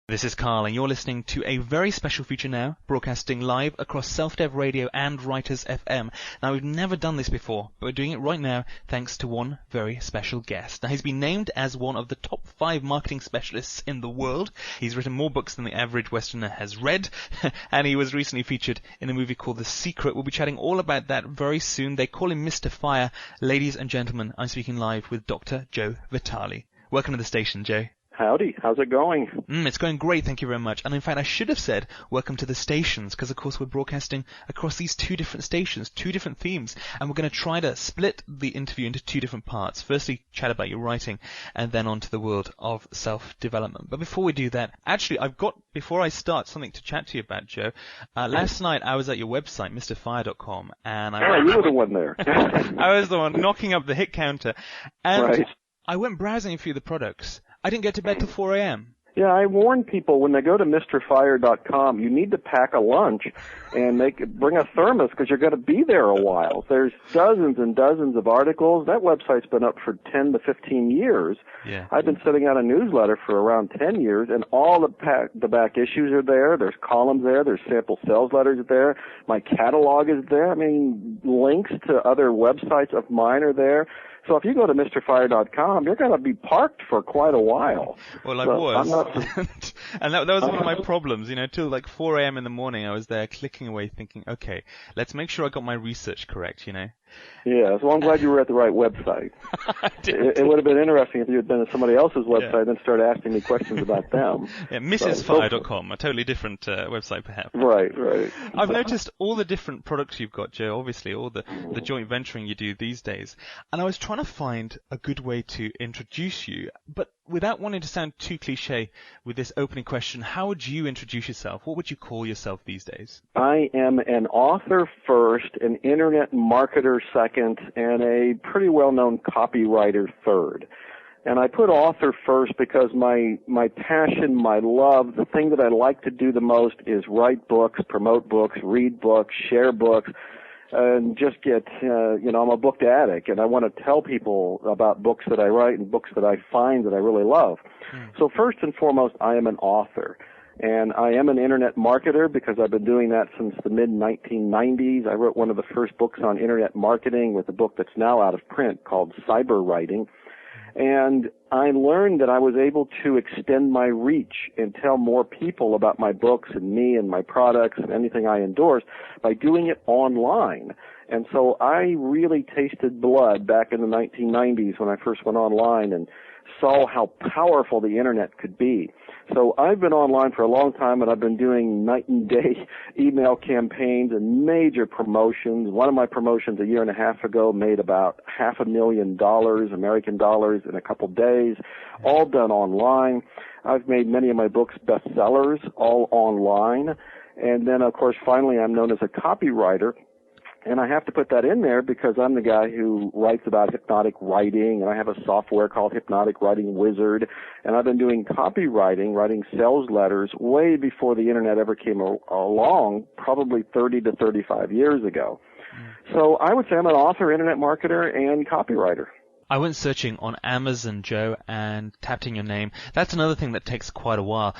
This is Carl, and you're listening to a very special feature now, broadcasting live across Self-Dev Radio and Writers FM. Now, we've never done this before, but we're doing it right now thanks to one very special guest. Now, he's been named as one of the top 5 marketing specialists in the world. He's written more books than the average Westerner has read, and he was recently featured in a movie called The Secret. We'll be chatting all about that very soon. They call him Mr. Fire. Ladies and gentlemen, I'm speaking live with Dr. Joe Vitale. Welcome to the station, Joe. Howdy. How's it going? It's going great, thank you very much. And in fact, I should have said welcome to the stations, because of course we're broadcasting across these 2 different stations, 2 different themes, and we're going to try to split the interview into 2 different parts. Firstly, chat about your writing, and then on to the world of self-development. But before we do that, actually, before I start, something to chat to you about, Joe. Last night, I was at your website, mrfire.com, and you were the one there. I was the one knocking up the hit counter, and right. I went browsing a few of the products. I didn't get to bed till 4 a.m. Yeah, I warn people when they go to mrfire.com, you need to pack a lunch and bring a thermos because you're going to be there a while. There's dozens and dozens of articles. That website's been up for 10 to 15 years. Yeah. I've been sending out a newsletter for around 10 years, and all the back issues are there. There's columns there. There's sample sales letters there. My catalog is there. I mean, links to other websites of mine are there. So if you go to mrfire.com, you're going to be parked for quite a while. Well, I was. And that was one of my problems, till like 4 a.m. in the morning, I was there clicking away thinking, okay, let's make sure I got my research correct, Yeah, so I'm glad you were at the right website. It would have been interesting if you had been at somebody else's website and then started asking me questions about them. Yeah, mrsfire.com, a totally different website perhaps. Right. I've noticed all the different products you've got, Joe, obviously, all the joint venturing you do these days. And I was trying to find a good way to introduce you, but without wanting to sound too cliche with this opening question, how would you introduce yourself? What would you call yourself these days? I am an author first, an internet marketer second, and a pretty well-known copywriter third. And I put author first because my passion, my love, the thing that I like to do the most is write books, promote books, read books, share books, and just I'm a book addict, and I want to tell people about books that I write and books that I find that I really love. So first and foremost, I am an author. And I am an internet marketer because I've been doing that since the mid-1990s. I wrote one of the first books on internet marketing with a book that's now out of print called Cyber Writing. And I learned that I was able to extend my reach and tell more people about my books and me and my products and anything I endorse by doing it online. And so I really tasted blood back in the 1990s when I first went online and saw how powerful the internet could be. So I've been online for a long time, and I've been doing night and day email campaigns and major promotions. One of my promotions a year and a half ago made about $500,000 American dollars in a couple days, all done online. I've made many of my books bestsellers, all online. And then, of course, finally I'm known as a copywriter. And I have to put that in there because I'm the guy who writes about hypnotic writing, and I have a software called Hypnotic Writing Wizard, and I've been doing copywriting, writing sales letters way before the internet ever came along, probably 30 to 35 years ago. So I would say I'm an author, internet marketer, and copywriter. I went searching on Amazon, Joe, and tapped in your name. That's another thing that takes quite a while.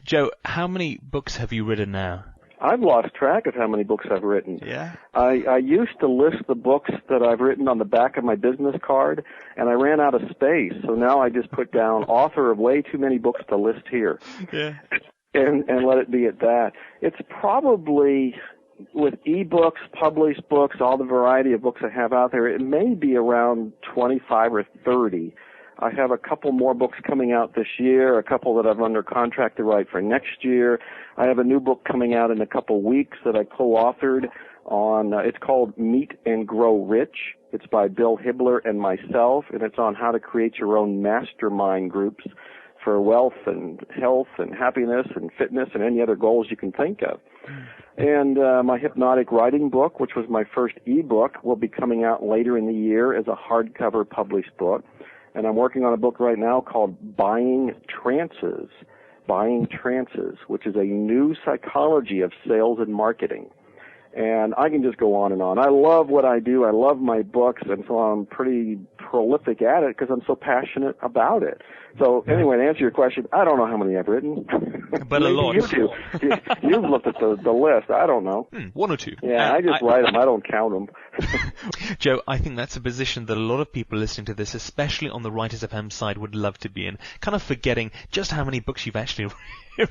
Joe, how many books have you written now? I've lost track of how many books I've written. Yeah. I used to list the books that I've written on the back of my business card, and I ran out of space. So now I just put down author of way too many books to list here. Yeah. And let it be at that. It's probably, with ebooks, published books, all the variety of books I have out there, it may be around 25 or 30. I have a couple more books coming out this year, a couple that I'm under contract to write for next year. I have a new book coming out in a couple weeks that I co-authored on, it's called Meet and Grow Rich. It's by Bill Hibbler and myself, and it's on how to create your own mastermind groups for wealth and health and happiness and fitness and any other goals you can think of. And my hypnotic writing book, which was my first ebook, will be coming out later in the year as a hardcover published book. And I'm working on a book right now called Buying Trances, which is a new psychology of sales and marketing. And I can just go on and on. I love what I do. I love my books, and so I'm pretty prolific at it because I'm so passionate about it. So anyway, to answer your question, I don't know how many I've written. But a lot. You do. You've looked at the list. I don't know. One or two. Yeah, I just write them. I don't count them. Joe, I think that's a position that a lot of people listening to this, especially on the Writers FM side, would love to be in, kind of forgetting just how many books you've actually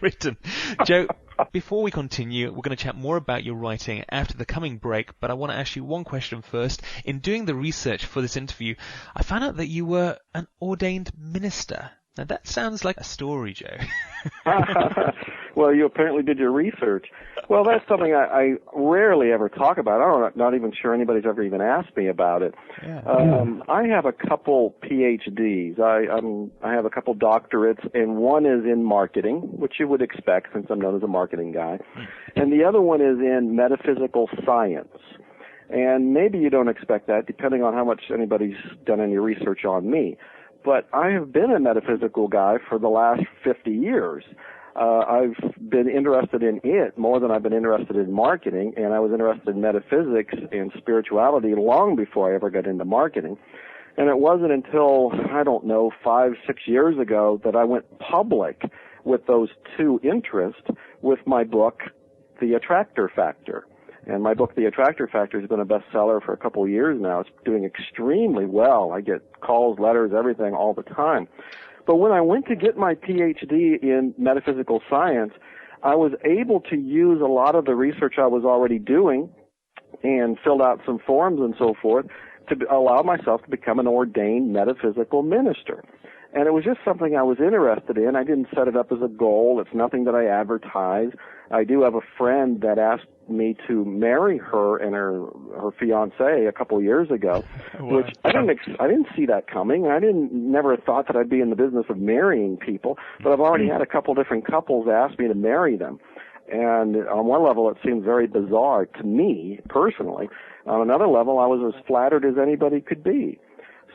written. Joe, before we continue, we're going to chat more about your writing after the coming break, but I want to ask you one question first. In doing the research for this interview, I found out that you were an ordained minister. Now that sounds like a story, Joe. Well, you apparently did your research. Well, that's something I rarely ever talk about. I'm not even sure anybody's ever even asked me about it. Yeah. I have a couple PhDs. I have a couple doctorates, and one is in marketing, which you would expect since I'm known as a marketing guy. And the other one is in metaphysical science. And maybe you don't expect that, depending on how much anybody's done any research on me. But I have been a metaphysical guy for the last 50 years. I've been interested in it more than I've been interested in marketing, and I was interested in metaphysics and spirituality long before I ever got into marketing. And it wasn't until, 5-6 years ago that I went public with those two interests with my book, The Attractor Factor. And my book, The Attractor Factor, has been a bestseller for a couple of years now. It's doing extremely well. I get calls, letters, everything all the time. But when I went to get my PhD in metaphysical science, I was able to use a lot of the research I was already doing and filled out some forms and so forth to allow myself to become an ordained metaphysical minister. And it was just something I was interested in. I didn't set it up as a goal. It's nothing that I advertise. I do have a friend that asked me to marry her and her fiancé a couple of years ago, which I didn't see that coming. I never thought that I'd be in the business of marrying people, but I've already had a couple different couples ask me to marry them. And on one level, it seemed very bizarre to me personally. On another level, I was as flattered as anybody could be.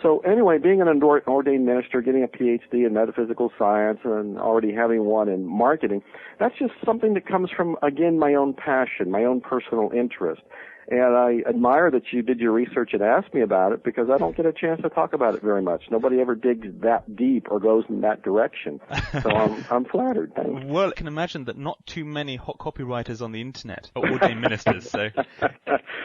So anyway, being an ordained minister, getting a PhD in metaphysical science, and already having one in marketing, that's just something that comes from, again, my own passion, my own personal interest. And I admire that you did your research and asked me about it, because I don't get a chance to talk about it very much. Nobody ever digs that deep or goes in that direction. So I'm flattered. Thanks. Well, I can imagine that not too many hot copywriters on the internet are ordained ministers, so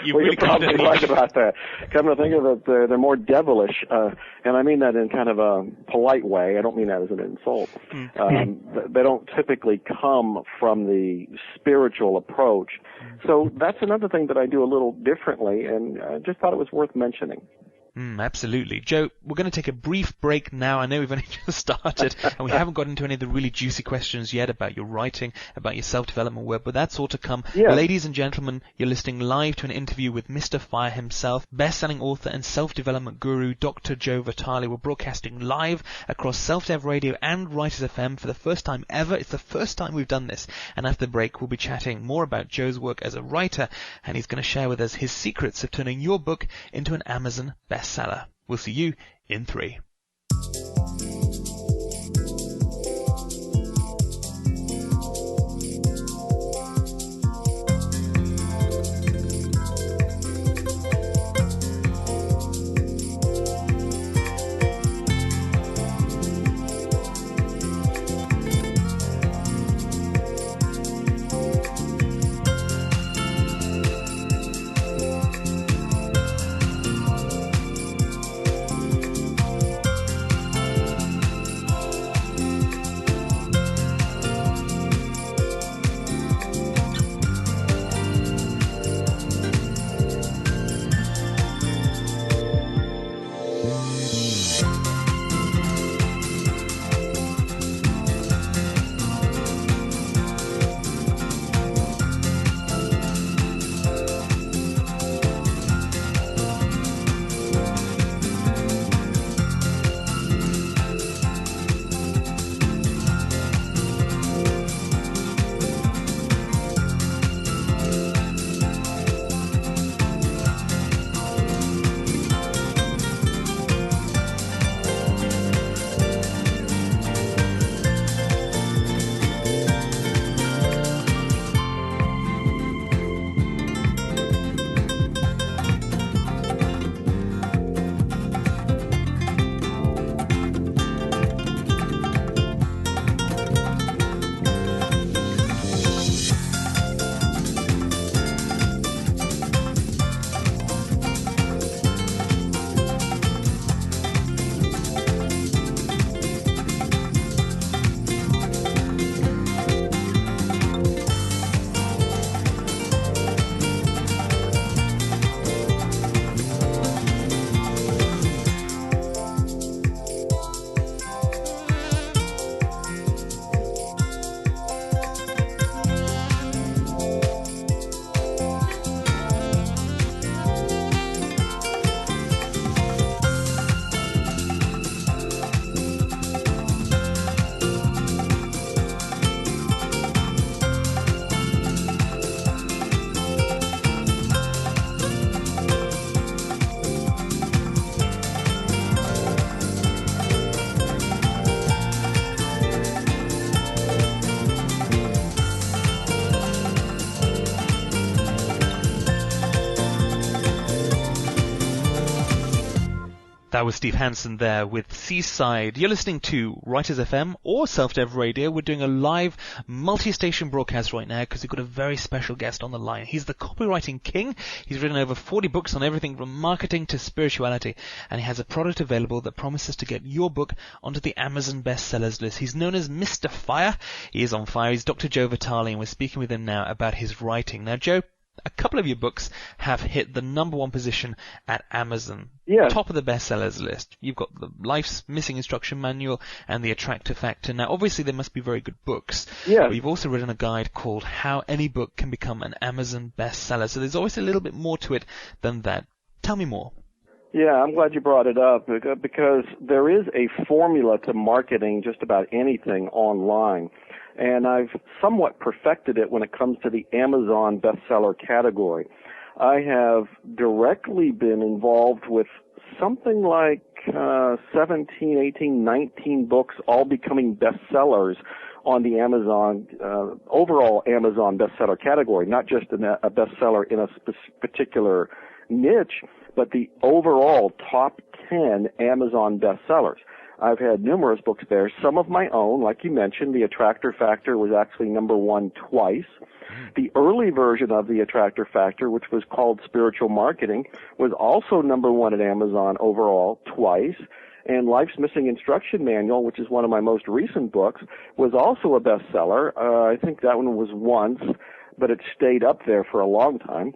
you really you're probably can't right about that. Come to think of it, they're more devilish, and I mean that in kind of a polite way. I don't mean that as an insult. They don't typically come from the spiritual approach. So that's another thing that I do a little differently, and I just thought it was worth mentioning. Absolutely. Joe, we're going to take a brief break now. I know we've only just started, and we haven't got into any of the really juicy questions yet about your writing, about your self-development work, but that's all to come. Yeah. Ladies and gentlemen, you're listening live to an interview with Mr. Fire himself, best-selling author and self-development guru, Dr. Joe Vitale. We're broadcasting live across Self-Dev Radio and Writers FM for the first time ever. It's the first time we've done this, and after the break, we'll be chatting more about Joe's work as a writer, and he's going to share with us his secrets of turning your book into an Amazon bestseller. We'll see you in 3. That was Steve Hansen there with Seaside. You're listening to Writers FM or Self-Dev Radio. We're doing a live multi-station broadcast right now because we've got a very special guest on the line. He's the copywriting king. He's written over 40 books on everything from marketing to spirituality, and he has a product available that promises to get your book onto the Amazon bestsellers list. He's known as Mr. Fire. He is on fire. He's Dr. Joe Vitale, and we're speaking with him now about his writing. Now, Joe, a couple of your books have hit the #1 position at Amazon. Yes. Top of the bestsellers list. You've got the Life's Missing Instruction Manual and the Attractor Factor. Now, obviously, they must be very good books. Yes. But you've also written a guide called How Any Book Can Become an Amazon Bestseller. So there's always a little bit more to it than that. Tell me more. Yeah, I'm glad you brought it up because there is a formula to marketing just about anything online. And I've somewhat perfected it when it comes to the Amazon bestseller category. I have directly been involved with something like 17, 18, 19 books all becoming bestsellers on the Amazon, overall Amazon bestseller category, not just a bestseller in a particular niche, but the overall top 10 Amazon bestsellers. I've had numerous books there, some of my own, like you mentioned. The Attractor Factor was actually #1 twice. The early version of the Attractor Factor, which was called Spiritual Marketing, was also #1 at Amazon overall twice. And Life's Missing Instruction Manual, which is one of my most recent books, was also a bestseller. I think that one was once, but it stayed up there for a long time.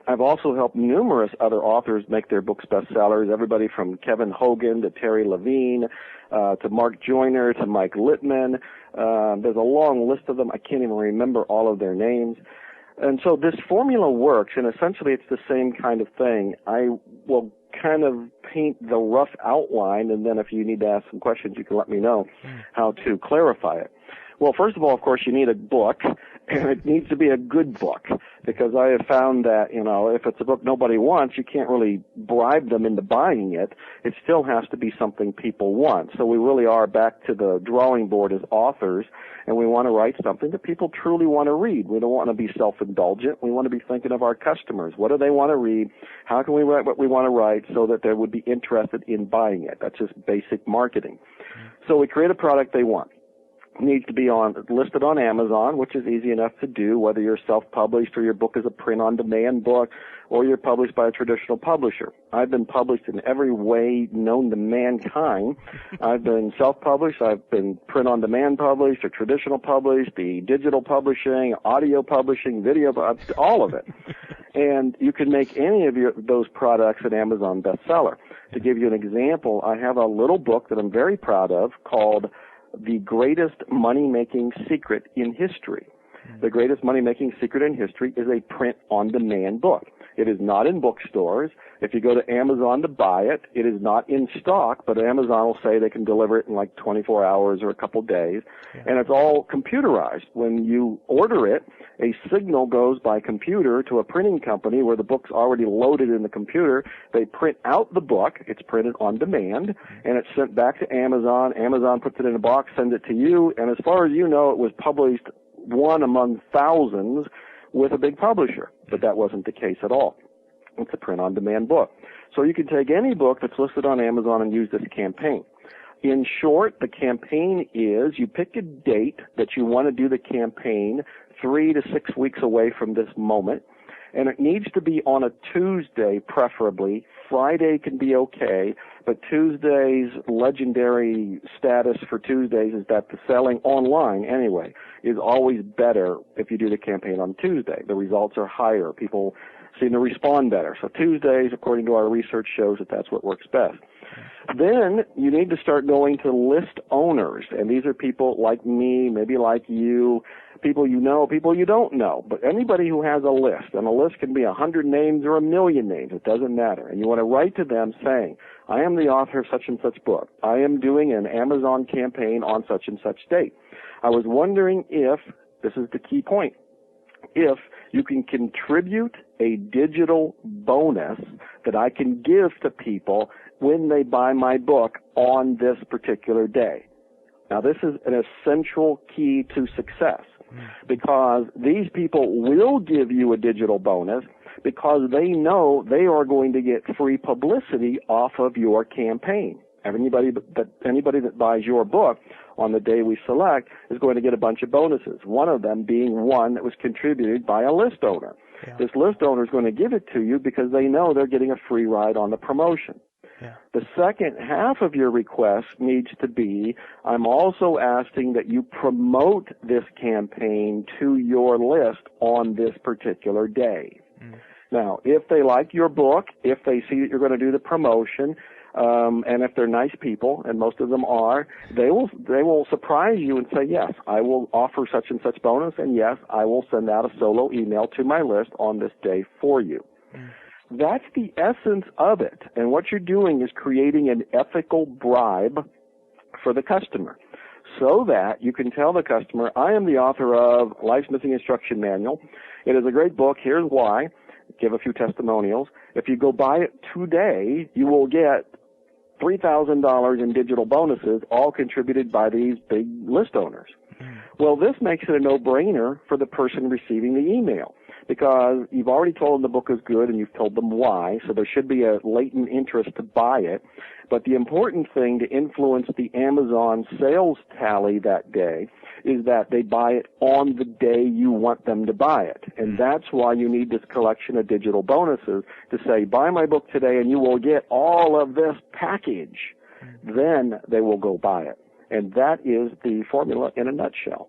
I've also helped numerous other authors make their books bestsellers, everybody from Kevin Hogan to Terry Levine, to Mark Joyner to Mike Littman. There's a long list of them. I can't even remember all of their names. And so this formula works, and essentially it's the same kind of thing. I will kind of paint the rough outline, and then if you need to ask some questions, you can let me know how to clarify it. Well, first of all, of course, you need a book, and it needs to be a good book, because I have found that, if it's a book nobody wants, you can't really bribe them into buying it. It still has to be something people want. So we really are back to the drawing board as authors, and we want to write something that people truly want to read. We don't want to be self-indulgent. We want to be thinking of our customers. What do they want to read? How can we write what we want to write so that they would be interested in buying it? That's just basic marketing. So we create a product they want. Needs to be listed on Amazon, which is easy enough to do, whether you're self-published or your book is a print-on-demand book or you're published by a traditional publisher. I've been published in every way known to mankind. I've been self-published, I've been print-on-demand published or traditional published, the digital publishing, audio publishing, video, all of it. And you can make any of those products an Amazon bestseller. To give you an example, I have a little book that I'm very proud of called The Greatest Money-Making Secret in History. The Greatest Money-Making Secret in History is a print-on-demand book. It is not in bookstores. If you go to Amazon to buy it, it is not in stock, but Amazon will say they can deliver it in like 24 hours or a couple days. Yeah. And it's all computerized. When you order it, a signal goes by computer to a printing company where the book's already loaded in the computer. They print out the book. It's printed on demand, and it's sent back to Amazon. Amazon puts it in a box, sends it to you, and as far as you know, it was published one among thousands with a big publisher, but that wasn't the case at all. It's a print-on-demand book. So you can take any book that's listed on Amazon and use this campaign. In short, the campaign is you pick a date that you want to do the campaign 3 to 6 weeks away from this moment, and it needs to be on a Tuesday preferably. Friday can be okay, but Tuesday's legendary status for Tuesdays is that the selling online anyway is always better if you do the campaign on Tuesday. The results are higher. People seem to respond better. So Tuesdays, according to our research, shows that that's what works best. Then you need to start going to list owners, and these are people like me, maybe like you, people you know, people you don't know, but anybody who has a list, and a list can be 100 names or 1,000,000 names, it doesn't matter, and you want to write to them saying, I am the author of such and such book. I am doing an Amazon campaign on such and such date. I was wondering if, this is the key point, if you can contribute a digital bonus that I can give to people when they buy my book on this particular day. Now, this is an essential key to success because these people will give you a digital bonus, because they know they are going to get free publicity off of your campaign. Anybody that buys your book on the day we select is going to get a bunch of bonuses, one of them being one that was contributed by a list owner. Yeah. This list owner is going to give it to you because they know they're getting a free ride on the promotion. Yeah. The second half of your request needs to be, I'm also asking that you promote this campaign to your list on this particular day. Now, if they like your book, if they see that you're going to do the promotion, and if they're nice people, and most of them are, they will surprise you and say, yes, I will offer such and such bonus, and yes, I will send out a solo email to my list on this day for you. That's the essence of it. And what you're doing is creating an ethical bribe for the customer so that you can tell the customer, I am the author of Life's Missing Instruction Manual. It is a great book. Here's why. Give a few testimonials. If you go buy it today, you will get $3,000 in digital bonuses, all contributed by these big list owners. Well, this makes it a no-brainer for the person receiving the email because you've already told them the book is good and you've told them why, so there should be a latent interest to buy it. But the important thing to influence the Amazon sales tally that day is that they buy it on the day you want them to buy it. And that's why you need this collection of digital bonuses to say, buy my book today and you will get all of this package. Then they will go buy it. And that is the formula in a nutshell.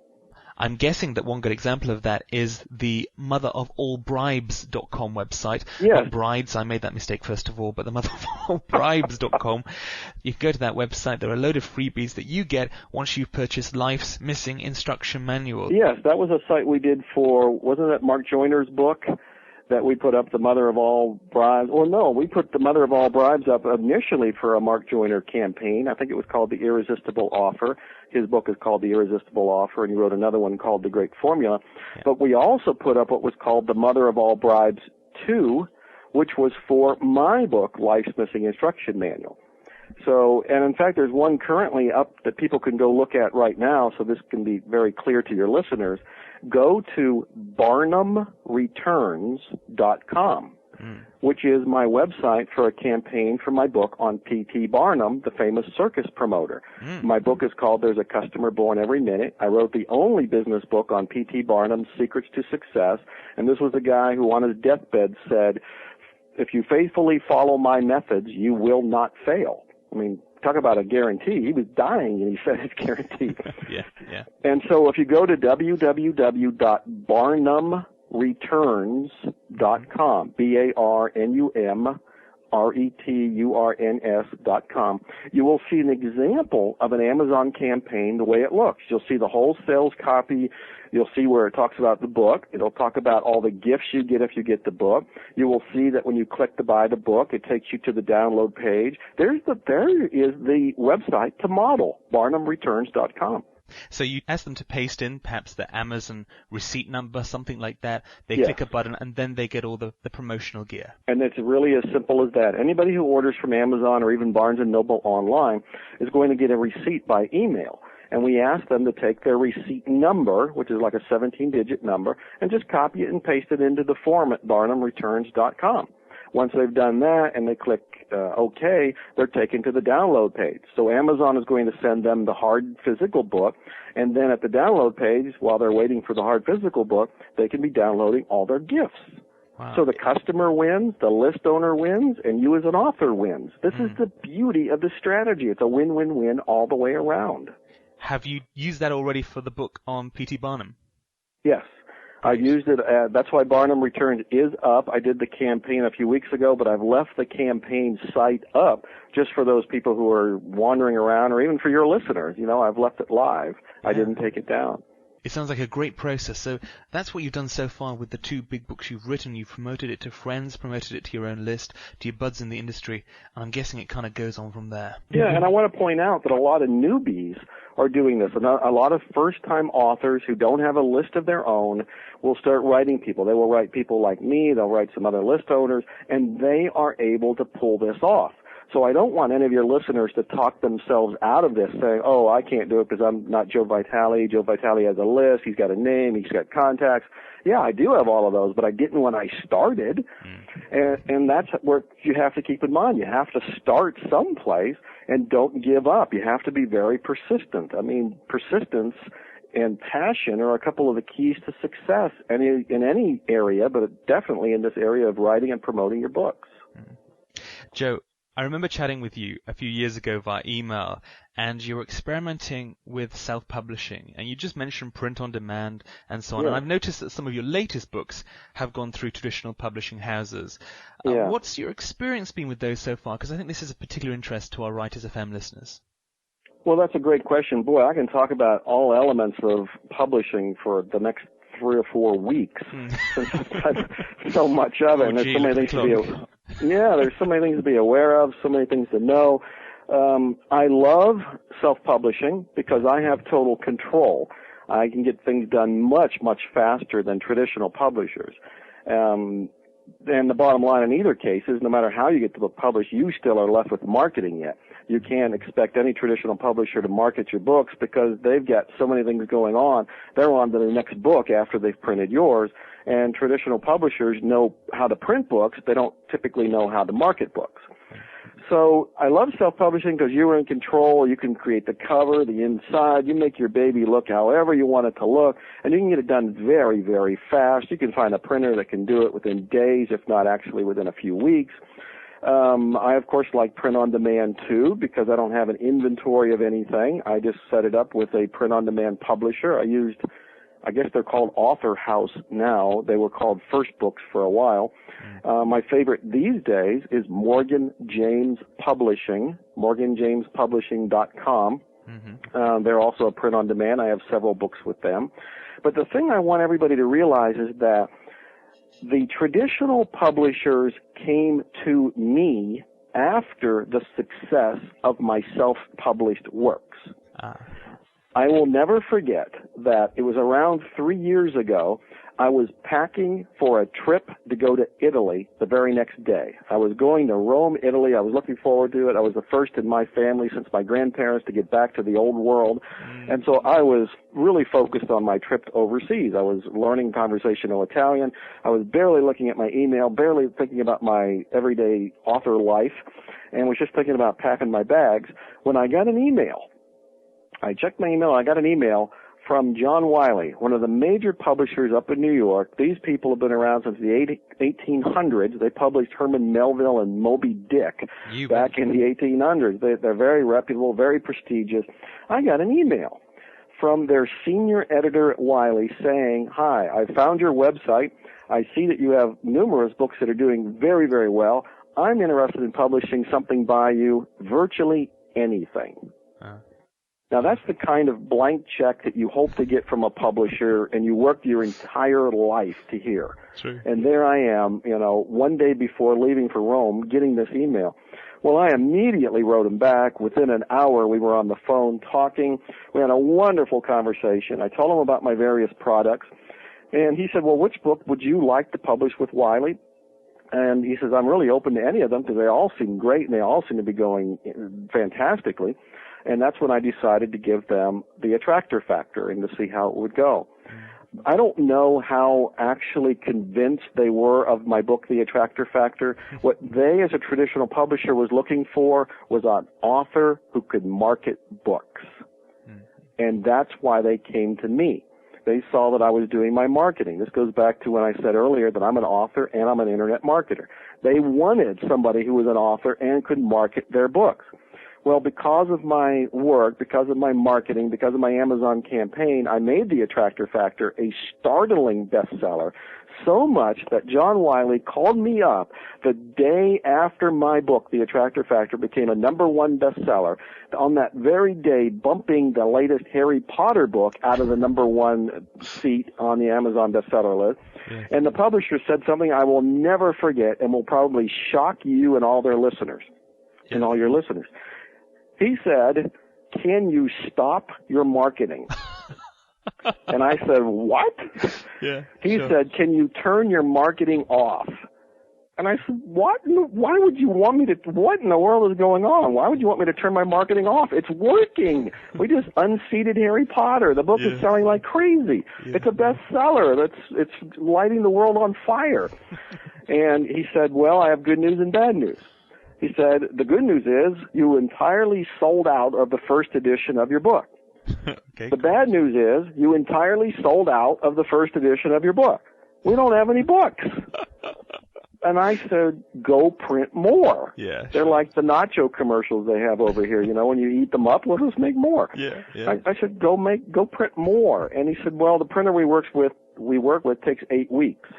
I'm guessing that one good example of that is the motherofallbribes.com website. Yes. Not brides, I made that mistake first of all, but the motherofallbribes.com. You can go to that website. There are a load of freebies that you get once you've purchased Life's Missing Instruction Manual. Yes, that was a site we did for, wasn't it Mark Joyner's book that we put up, The Mother of All Bribes? Well, no, we put The Mother of All Bribes up initially for a Mark Joyner campaign. I think it was called The Irresistible Offer. His book is called The Irresistible Offer, and he wrote another one called The Great Formula. Yeah. But we also put up what was called The Mother of All Bribes 2, which was for my book, Life's Missing Instruction Manual. So, and in fact, there's one currently up that people can go look at right now, so this can be very clear to your listeners. Go to BarnumReturns.com, which is my website for a campaign for my book on P.T. Barnum, the famous circus promoter. My book is called There's a Customer Born Every Minute. I wrote the only business book on P.T. Barnum's Secrets to Success, and this was a guy who on his deathbed said, if you faithfully follow my methods, you will not fail. I mean, talk about a guarantee. He was dying, and he said it's guaranteed. Yeah. And so if you go to www.barnumreturns.com, BARNUMRETURNS.com, you will see an example of an Amazon campaign the way it looks. You'll see the whole sales copy. You'll see where it talks about the book. It'll talk about all the gifts you get if you get the book. You will see that when you click to buy the book, it takes you to the download page. There is the website to model, BarnumReturns.com. So you ask them to paste in perhaps the Amazon receipt number, something like that. They click a button, and then they get all the promotional gear. And it's really as simple as that. Anybody who orders from Amazon or even Barnes & Noble online is going to get a receipt by email. And we ask them to take their receipt number, which is like a 17-digit number, and just copy it and paste it into the form at BarnumReturns.com. Once they've done that and they click OK, they're taken to the download page. So Amazon is going to send them the hard physical book, and then at the download page, while they're waiting for the hard physical book, they can be downloading all their gifts. Wow. So the customer wins, the list owner wins, and you as an author wins. This is the beauty of the strategy. It's a win-win-win all the way around. Have you used that already for the book on P.T. Barnum? Yes. I've used it. That's why Barnum Returns is up. I did the campaign a few weeks ago, but I've left the campaign site up just for those people who are wandering around, or even for your listeners. You know, I've left it live. I didn't take it down. It sounds like a great process. So that's what you've done so far with the two big books you've written. You've promoted it to friends, promoted it to your own list, to your buds in the industry, and I'm guessing it kind of goes on from there. Yeah, and I want to point out that a lot of newbies are doing this. And a lot of first-time authors who don't have a list of their own will start writing people. They will write people like me. They'll write some other list owners, and they are able to pull this off. So I don't want any of your listeners to talk themselves out of this, saying, oh, I can't do it because I'm not Joe Vitale. Joe Vitale has a list. He's got a name. He's got contacts. Yeah, I do have all of those, but I didn't when I started. And that's what you have to keep in mind. You have to start someplace and don't give up. You have to be very persistent. I mean, persistence and passion are a couple of the keys to success in any area, but definitely in this area of writing and promoting your books. Joe, I remember chatting with you a few years ago via email, and you were experimenting with self-publishing, and you just mentioned print on demand and so on. Yeah. And I've noticed that some of your latest books have gone through traditional publishing houses. Yeah. What's your experience been with those so far? Because I think this is of particular interest to our Writers FM listeners. Well, that's a great question. Boy, I can talk about all elements of publishing for the next 3 or 4 weeks. Since I've done so much of it, and there's so many things to be there's so many things to be aware of, so many things to know. I love self-publishing because I have total control. I can get things done much, much faster than traditional publishers. And the bottom line in either case is no matter how you get the book published, you still are left with marketing it. You can't expect any traditional publisher to market your books because they've got so many things going on. They're on to the next book after they've printed yours. And traditional publishers know how to print books. They don't typically know how to market books. So I love self-publishing because you're in control. You can create the cover, the inside. You make your baby look however you want it to look, and you can get it done very, very fast. You can find a printer that can do it within days, if not actually within a few weeks. I, of course, like print on demand, too, because I don't have an inventory of anything. I just set it up with a print on demand publisher. I guess they're called Author House now. They were called First Books for a while. My favorite these days is Morgan James Publishing, morganjamespublishing.com. They're also a print on demand. I have several books with them. But the thing I want everybody to realize is that the traditional publishers came to me after the success of my self-published works. I will never forget that it was around 3 years ago. I was packing for a trip to go to Italy the very next day. I was going to Rome, Italy. I was looking forward to it. I was the first in my family since my grandparents to get back to the old world. And so I was really focused on my trip overseas. I was learning conversational Italian. I was barely looking at my email, barely thinking about my everyday author life, and was just thinking about packing my bags when I got an email. I checked my email. I got an email from John Wiley, one of the major publishers up in New York. These people have been around since the 1800s. They published Herman Melville and Moby Dick back in the 1800s. They're very reputable, very prestigious. I got an email from their senior editor at Wiley saying, "Hi, I found your website. I see that you have numerous books that are doing very, very well. I'm interested in publishing something by you, virtually anything." Now, that's the kind of blank check that you hope to get from a publisher, and you worked your entire life to hear. True. And there I am, one day before leaving for Rome, getting this email. Well, I immediately wrote him back. Within an hour, we were on the phone talking. We had a wonderful conversation. I told him about my various products, and he said, well, which book would you like to publish with Wiley? And he says, I'm really open to any of them because they all seem great and they all seem to be going fantastically. And that's when I decided to give them The Attractor Factor and to see how it would go. I don't know how actually convinced they were of my book, The Attractor Factor. What they, as a traditional publisher, was looking for was an author who could market books. And that's why they came to me. They saw that I was doing my marketing. This goes back to when I said earlier that I'm an author and I'm an internet marketer. They wanted somebody who was an author and could market their books. Well, because of my work, because of my marketing, because of my Amazon campaign, I made The Attractor Factor a startling bestseller, so much that John Wiley called me up the day after my book, The Attractor Factor, became a #1 bestseller, on that very day bumping the latest Harry Potter book out of the #1 seat on the Amazon bestseller list. Yes. And the publisher said something I will never forget and will probably shock you and all their listeners, and all your listeners. He said, can you stop your marketing? And I said, what? Yeah, he said, can you turn your marketing off? And I said, what? Why would you want me to, what in the world is going on? Why would you want me to turn my marketing off? It's working. We just unseated Harry Potter. The book is selling like crazy. It's a bestseller. It's lighting the world on fire. And he said, well, I have good news and bad news. He said, the good news is you entirely sold out of the first edition of your book. Okay. The bad news is you entirely sold out of the first edition of your book. We don't have any books. And I said, go print more. Yeah. They're like the nacho commercials they have over here. You know, when you eat them up, let us make more. Yeah. I said, go print more. And he said, well, the printer we work with takes 8 weeks.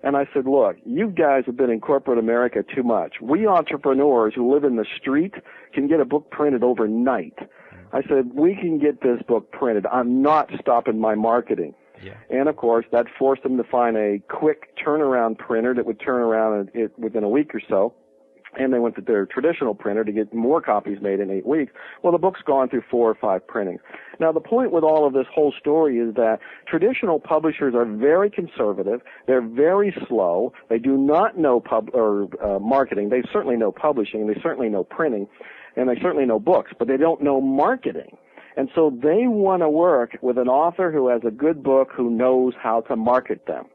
And I said, look, you guys have been in corporate America too much. We entrepreneurs who live in the street can get a book printed overnight. I said, we can get this book printed. I'm not stopping my marketing. Yeah. And, of course, that forced them to find a quick turnaround printer that would turn around it within a week or so. And they went to their traditional printer to get more copies made in 8 weeks. Well, the book's gone through 4 or 5 printings. Now, the point with all of this whole story is that traditional publishers are very conservative. They're very slow. They do not know marketing. They certainly know publishing. They certainly know printing. And they certainly know books. But they don't know marketing. And so they want to work with an author who has a good book, who knows how to market them.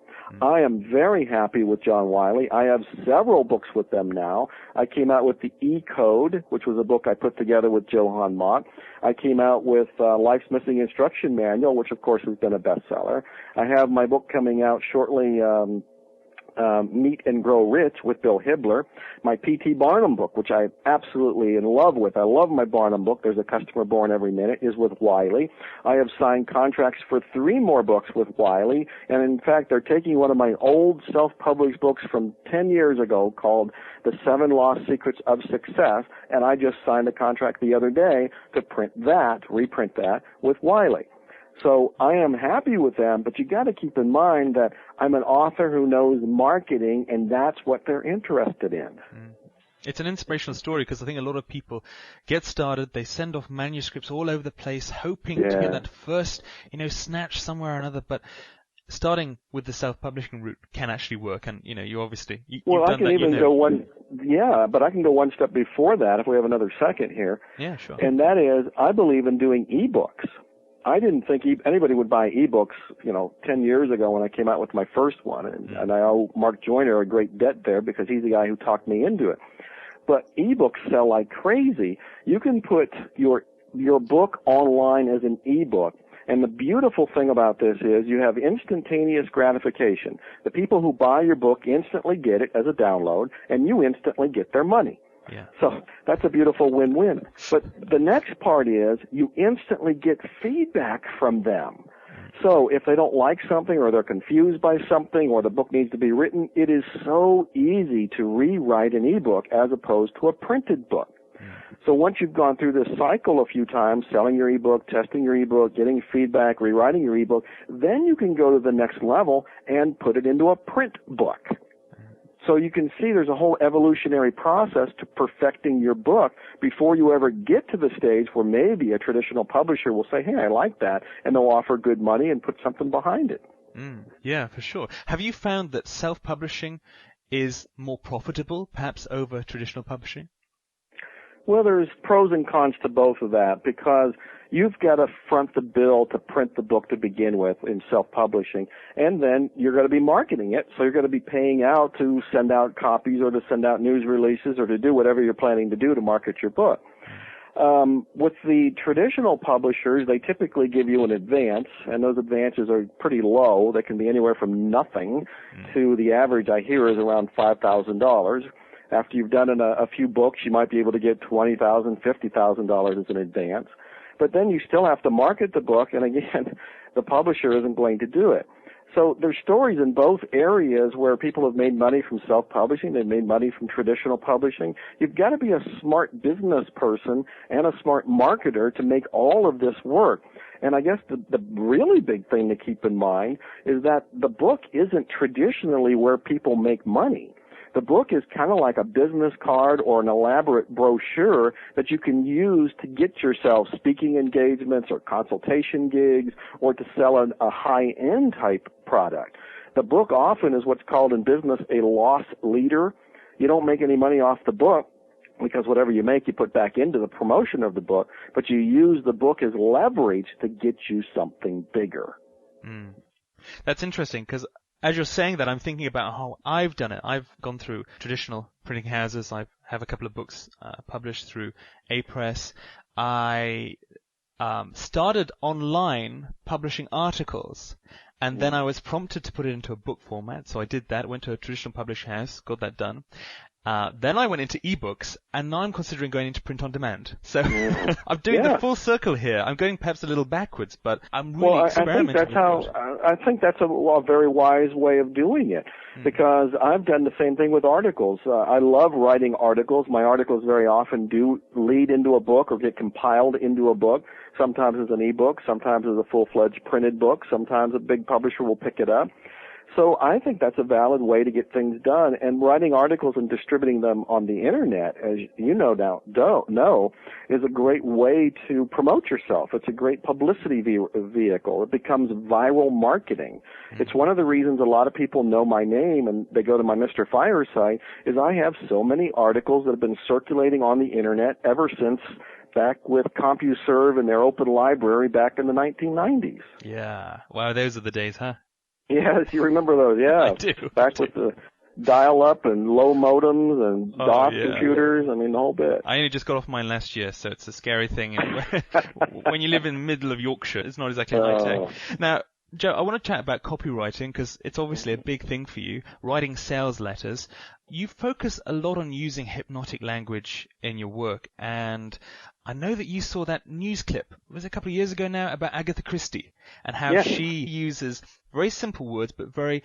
I am very happy with John Wiley. I have several books with them now. I came out with the E-Code, which was a book I put together with Johann Mott. I came out with Life's Missing Instruction Manual, which of course has been a bestseller. I have my book coming out shortly, Meet and Grow Rich with Bill Hibler, my P.T. Barnum book, which I'm absolutely in love with. I love my Barnum book. There's a Customer Born Every Minute, is with Wiley. I have signed contracts for 3 more books with Wiley, and in fact, they're taking one of my old self-published books from 10 years ago called The 7 Lost Secrets of Success, and I just signed a contract the other day to reprint that with Wiley. So I am happy with them, but you got to keep in mind that I'm an author who knows marketing, and that's what they're interested in. It's an inspirational story because I think a lot of people get started, they send off manuscripts all over the place, hoping to get that first, snatch somewhere or another. But starting with the self-publishing route can actually work, and you obviously you've done that. But I can go one step before that if we have another second here. Yeah, sure. And that is, I believe in doing ebooks. I didn't think anybody would buy ebooks, 10 years ago when I came out with my first one. And I owe Mark Joyner a great debt there because he's the guy who talked me into it. But ebooks sell like crazy. You can put your book online as an ebook. And the beautiful thing about this is you have instantaneous gratification. The people who buy your book instantly get it as a download, and you instantly get their money. Yeah. So that's a beautiful win-win. But the next part is you instantly get feedback from them. So if they don't like something or they're confused by something or the book needs to be written, it is so easy to rewrite an ebook as opposed to a printed book. So once you've gone through this cycle a few times, selling your ebook, testing your ebook, getting feedback, rewriting your ebook, then you can go to the next level and put it into a print book. So you can see there's a whole evolutionary process to perfecting your book before you ever get to the stage where maybe a traditional publisher will say, hey, I like that, and they'll offer good money and put something behind it. Yeah, for sure. Have you found that self-publishing is more profitable, perhaps, over traditional publishing? Well, there's pros and cons to both of that because you've got to front the bill to print the book to begin with in self-publishing, and then you're going to be marketing it, so you're going to be paying out to send out copies or to send out news releases or to do whatever you're planning to do to market your book. With the traditional publishers, they typically give you an advance, and those advances are pretty low. They can be anywhere from nothing to the average I hear is around $5,000. After you've done a few books, you might be able to get $20,000, $50,000 as an advance. But then you still have to market the book, and again, the publisher isn't going to do it. So there's stories in both areas where people have made money from self-publishing. They've made money from traditional publishing. You've got to be a smart business person and a smart marketer to make all of this work. And I guess the really big thing to keep in mind is that the book isn't traditionally where people make money. The book is kind of like a business card or an elaborate brochure that you can use to get yourself speaking engagements or consultation gigs or to sell a high-end type product. The book often is what's called in business a loss leader. You don't make any money off the book, because whatever you make, you put back into the promotion of the book, but you use the book as leverage to get you something bigger. That's interesting, because as you're saying that, I'm thinking about how I've done it. I've gone through traditional printing houses. I have a couple of books published through A-Press. I started online publishing articles, and then I was prompted to put it into a book format, so I did that, went to a traditional publishing house, got that done. Then I went into ebooks, and now I'm considering going into print on demand. So I'm doing the full circle here. I'm going perhaps a little backwards, but I'm really experimenting. I think that's a very wise way of doing it, because I've done the same thing with articles. I love writing articles. My articles very often do lead into a book or get compiled into a book. Sometimes as an ebook, sometimes as a full-fledged printed book. Sometimes a big publisher will pick it up. So I think that's a valid way to get things done. And writing articles and distributing them on the Internet, as you no doubt know, is a great way to promote yourself. It's a great publicity vehicle. It becomes viral marketing. It's one of the reasons a lot of people know my name and they go to my Mr. Fire site, is I have so many articles that have been circulating on the Internet ever since back with CompuServe and their open library back in the 1990s. Yeah. Wow, those are the days, huh? Yes, you remember those, yeah. I do. Back with the dial-up and low modems and DOS computers, I mean, the whole bit. I only just got off mine last year, so it's a scary thing. When you live in the middle of Yorkshire, it's not exactly high-tech. Now, Joe, I want to chat about copywriting, because it's obviously a big thing for you, writing sales letters. You focus a lot on using hypnotic language in your work, and I know that you saw that news clip, it was a couple of years ago now, about Agatha Christie, and how she uses very simple words, but very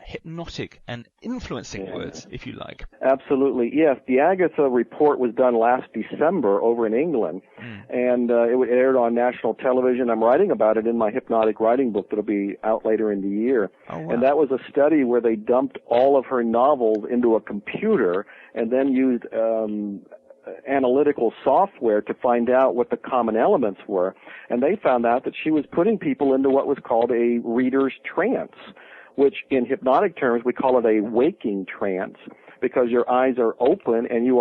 hypnotic and influencing words, if you like. Absolutely, yes. The Agatha report was done last December over in England, and it aired on national television. I'm writing about it in my hypnotic writing book that'll be out later in the year. Oh, wow. And that was a study where they dumped all of her novels into a computer and then used analytical software to find out what the common elements were. And they found out that she was putting people into what was called a reader's trance, which in hypnotic terms we call it a waking trance, because your eyes are open and you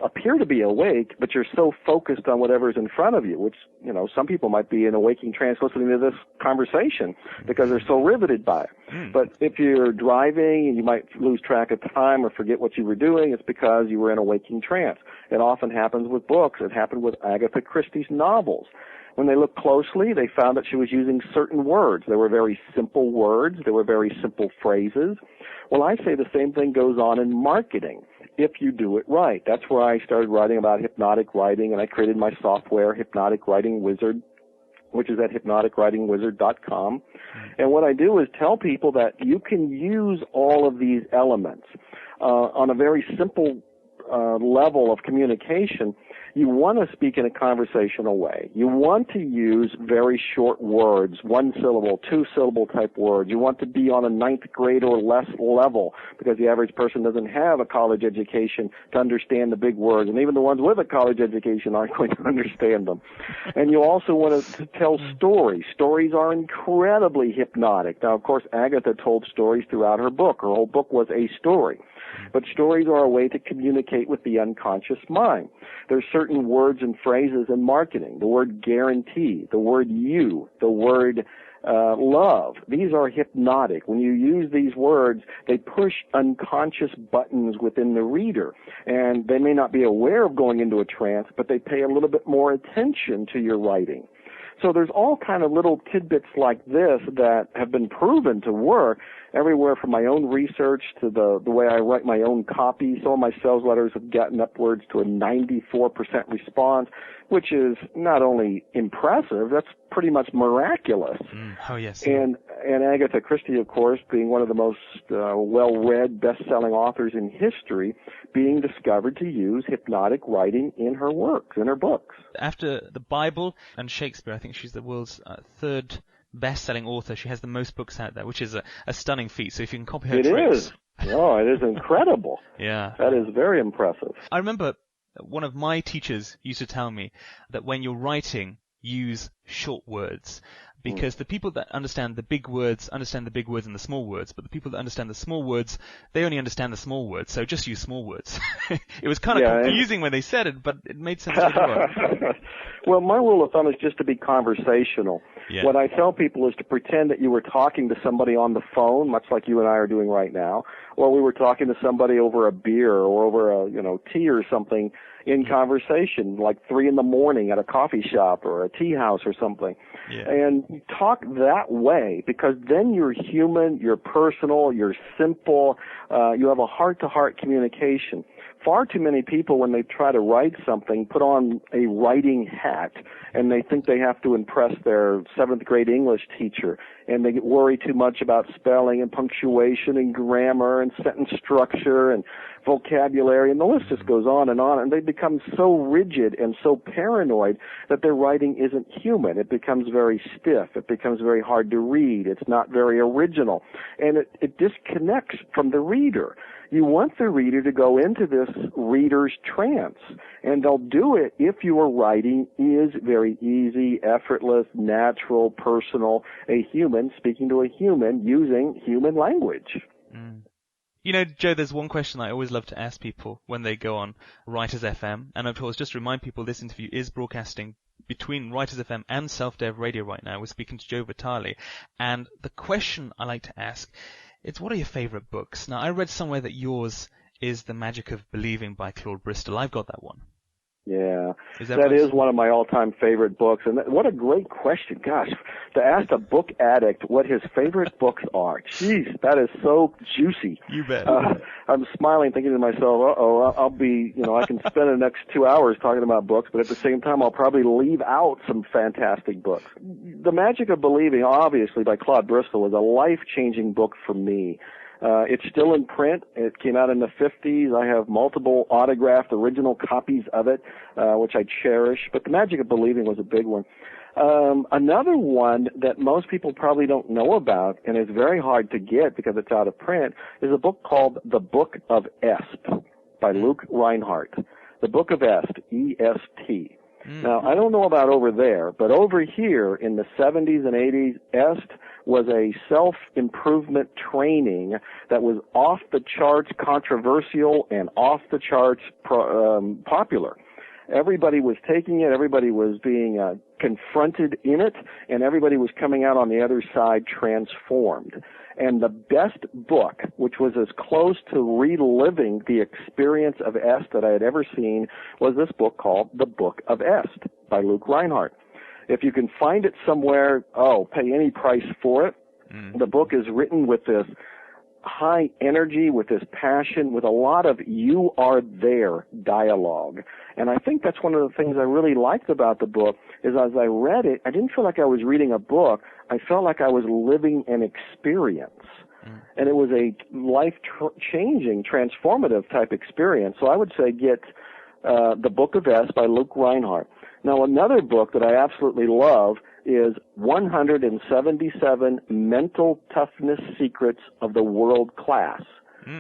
appear to be awake, but you're so focused on whatever's in front of you, which, you know, some people might be in a waking trance listening to this conversation because they're so riveted by it. But if you're driving and you might lose track of time or forget what you were doing, it's because you were in a waking trance. It often happens with books. It happened with Agatha Christie's novels. When they looked closely, they found that she was using certain words. They were very simple words. They were very simple phrases. Well, I say the same thing goes on in marketing if you do it right. That's where I started writing about hypnotic writing, and I created my software, Hypnotic Writing Wizard, which is at hypnoticwritingwizard.com. And what I do is tell people that you can use all of these elements on a very simple level of communication. You want to speak in a conversational way. You want to use very short words, one-syllable, two-syllable type words. You want to be on a ninth grade or less level, because the average person doesn't have a college education to understand the big words, and even the ones with a college education aren't going to understand them. And you also want to tell stories. Stories are incredibly hypnotic. Now, of course, Agatha told stories throughout her book. Her whole book was a story. But stories are a way to communicate with the unconscious mind. There's certain words and phrases in marketing. The word guarantee, the word you, the word love. These are hypnotic. When you use these words, they push unconscious buttons within the reader. And they may not be aware of going into a trance, but they pay a little bit more attention to your writing. So there's all kind of little tidbits like this that have been proven to work, everywhere from my own research to the way I write my own copy. Some of my sales letters have gotten upwards to a 94% response, which is not only impressive, that's pretty much miraculous. Oh, yes. And Agatha Christie, of course, being one of the most well-read, best-selling authors in history, being discovered to use hypnotic writing in her works, in her books. After the Bible and Shakespeare, I think she's the world's third best-selling author. She has the most books out there, which is a stunning feat. So if you can copy her tricks... It is. Oh, it is incredible. Yeah. That is very impressive. I remember one of my teachers used to tell me that when you're writing, use short words, because the people that understand the big words and the small words, but the people that understand the small words, they only understand the small words, so just use small words. It was kind of confusing when they said it, but it made sense to everyone. Well, my rule of thumb is just to be conversational. Yeah. What I tell people is to pretend that you were talking to somebody on the phone, much like you and I are doing right now, or we were talking to somebody over a beer or over a, tea or something in conversation, like 3 a.m. at a coffee shop or a tea house or something. Yeah. And talk that way, because then you're human, you're personal, you're simple, you have a heart-to-heart communication. Far too many people, when they try to write something, put on a writing hat, and they think they have to impress their 7th grade English teacher, and they worry too much about spelling and punctuation and grammar and sentence structure and vocabulary, and the list just goes on, and they become so rigid and so paranoid that their writing isn't human. It becomes very stiff. It becomes very hard to read. It's not very original, and it disconnects from the reader. You want the reader to go into this reader's trance, and they'll do it if your writing is very easy, effortless, natural, personal, a human speaking to a human using human language. Mm. Joe, there's one question I always love to ask people when they go on Writers FM, and of course, just to remind people, this interview is broadcasting between Writers FM and Self-Dev Radio right now. We're speaking to Joe Vitale, and the question I like to ask, it's what are your favorite books? Now, I read somewhere that yours is The Magic of Believing by Claude Bristol. I've got that one. Yeah, that is one of my all-time favorite books. And what a great question. Gosh, to ask a book addict what his favorite books are. Jeez, that is so juicy. You bet. I'm smiling, thinking to myself, I'll be, I can spend the next 2 hours talking about books, but at the same time, I'll probably leave out some fantastic books. The Magic of Believing, obviously, by Claude Bristol, is a life-changing book for me. It's still in print. It came out in the 50s. I have multiple autographed original copies of it, which I cherish. But The Magic of Believing was a big one. Another one that most people probably don't know about and is very hard to get because it's out of print is a book called The Book of Est by Luke Reinhardt. The Book of Est, E-S-T. Now, I don't know about over there, but over here in the 70s and 80s, Est was a self-improvement training that was off the charts controversial and off the charts popular. Everybody was taking it, everybody was being confronted in it, and everybody was coming out on the other side transformed. And the best book, which was as close to reliving the experience of Est that I had ever seen, was this book called The Book of Est by Luke Reinhardt. If you can find it somewhere, pay any price for it. The book is written with this high energy, with this passion, with a lot of you are there dialogue. And I think that's one of the things I really liked about the book is as I read it, I didn't feel like I was reading a book. I felt like I was living an experience. And it was a life-changing, transformative type experience. So I would say get The Book of Est by Luke Reinhardt. Now, another book that I absolutely love is 177 Mental Toughness Secrets of the World Class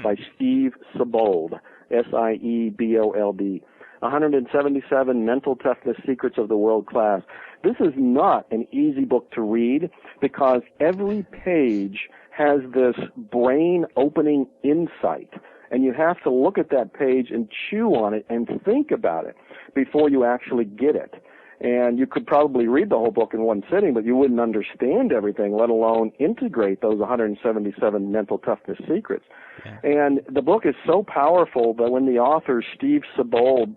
by Steve Siebold, S-I-E-B-O-L-D. 177 Mental Toughness Secrets of the World Class. This is not an easy book to read because every page has this brain-opening insight, and you have to look at that page and chew on it and think about it before you actually get it. And you could probably read the whole book in one sitting, but you wouldn't understand everything, let alone integrate those 177 mental toughness secrets. Yeah. And the book is so powerful that when the author, Steve Siebold,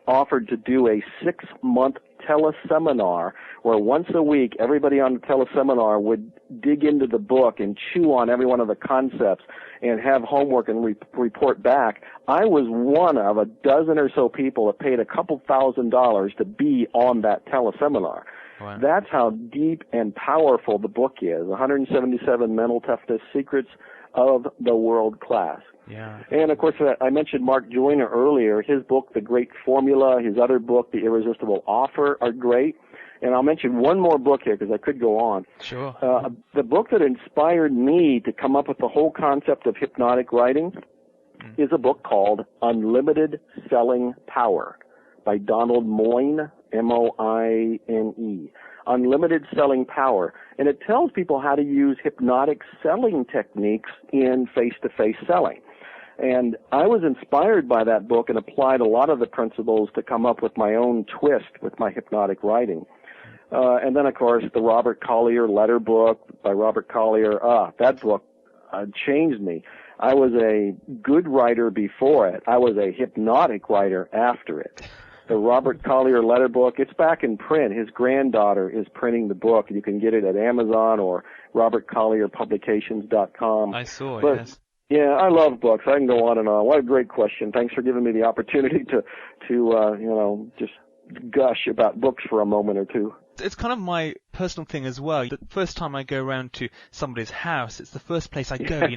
offered to do a 6-month teleseminar where once a week everybody on the teleseminar would dig into the book and chew on every one of the concepts and have homework and report back, I was one of a dozen or so people that paid a couple $1,000s to be on that teleseminar. Wow. That's how deep and powerful the book is, 177 Mental Toughness Secrets of the World Class. Yeah. And, of course, I mentioned Mark Joyner earlier. His book, The Great Formula, his other book, The Irresistible Offer, are great. And I'll mention one more book here because I could go on. Sure. The book that inspired me to come up with the whole concept of hypnotic writing is a book called Unlimited Selling Power by Donald Moyne, M-O-I-N-E, Unlimited Selling Power. And it tells people how to use hypnotic selling techniques in face-to-face selling. And I was inspired by that book and applied a lot of the principles to come up with my own twist with my hypnotic writing. And then, of course, the Robert Collier letter book by Robert Collier. That book changed me. I was a good writer before it. I was a hypnotic writer after it. The Robert Collier letter book, it's back in print. His granddaughter is printing the book. You can get it at Amazon or robertcollierpublications.com. I saw it, but, yes. Yeah, I love books. I can go on and on. What a great question. Thanks for giving me the opportunity to just gush about books for a moment or two. It's kind of my personal thing as well. The first time I go around to somebody's house, it's the first place I go,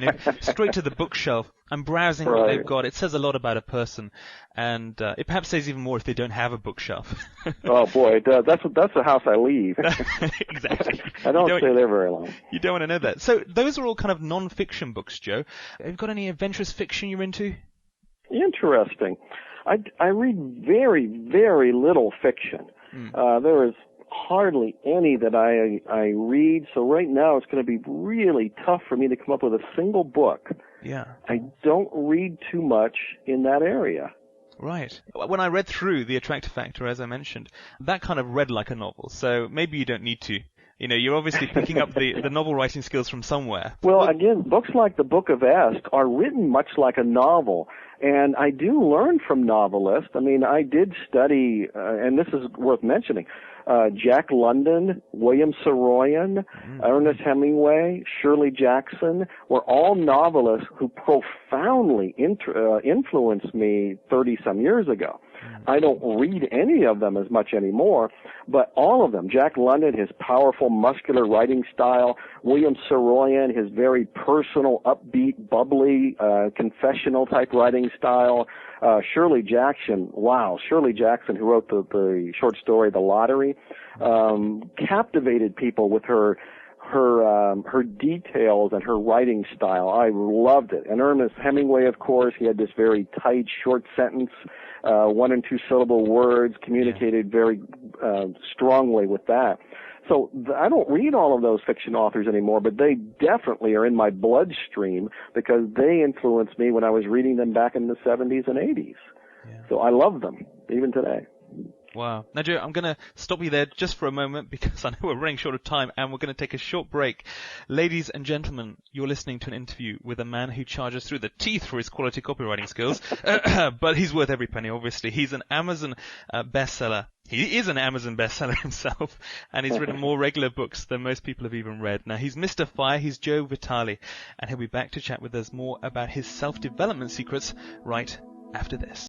straight to the bookshelf. I'm browsing what they've got. It says a lot about a person, and it perhaps says even more if they don't have a bookshelf. Oh, boy, it does. That's the house I leave. Exactly. I don't stay there very long. You don't want to know that. So those are all kind of non-fiction books, Joe. Have you got any adventurous fiction you're into? Interesting. I read very, very little fiction. There is hardly any that I read, so right now it's going to be really tough for me to come up with a single book. Yeah. I don't read too much in that area. Right. When I read through The Attractor Factor, as I mentioned, that kind of read like a novel, so maybe you don't need to. You're obviously picking up the novel writing skills from somewhere. Well, again, books like The Book of Est are written much like a novel, and I do learn from novelists. I mean, I did study, and this is worth mentioning, Jack London, William Saroyan, Ernest Hemingway, Shirley Jackson were all novelists who profoundly influenced me 30-some years ago. I don't read any of them as much anymore, but all of them, Jack London, his powerful, muscular writing style, William Saroyan, his very personal, upbeat, bubbly, confessional-type writing style, Shirley Jackson, who wrote the short story The Lottery, captivated people with her details and her writing style. I loved it. And Ernest Hemingway, of course, he had this very tight, short sentence, 1 and 2 syllable words, communicated very strongly with that. So I don't read all of those fiction authors anymore, but they definitely are in my bloodstream because they influenced me when I was reading them back in the 70s and 80s. Yeah. So I love them, even today. Wow. Now, Joe, I'm going to stop you there just for a moment because I know we're running short of time and we're going to take a short break. Ladies and gentlemen, you're listening to an interview with a man who charges through the teeth for his quality copywriting skills, but he's worth every penny, obviously. He's an Amazon bestseller. He is an Amazon bestseller himself, and he's written more regular books than most people have even read. Now, he's Mr. Fire, he's Joe Vitale, and he'll be back to chat with us more about his self-development secrets right after this.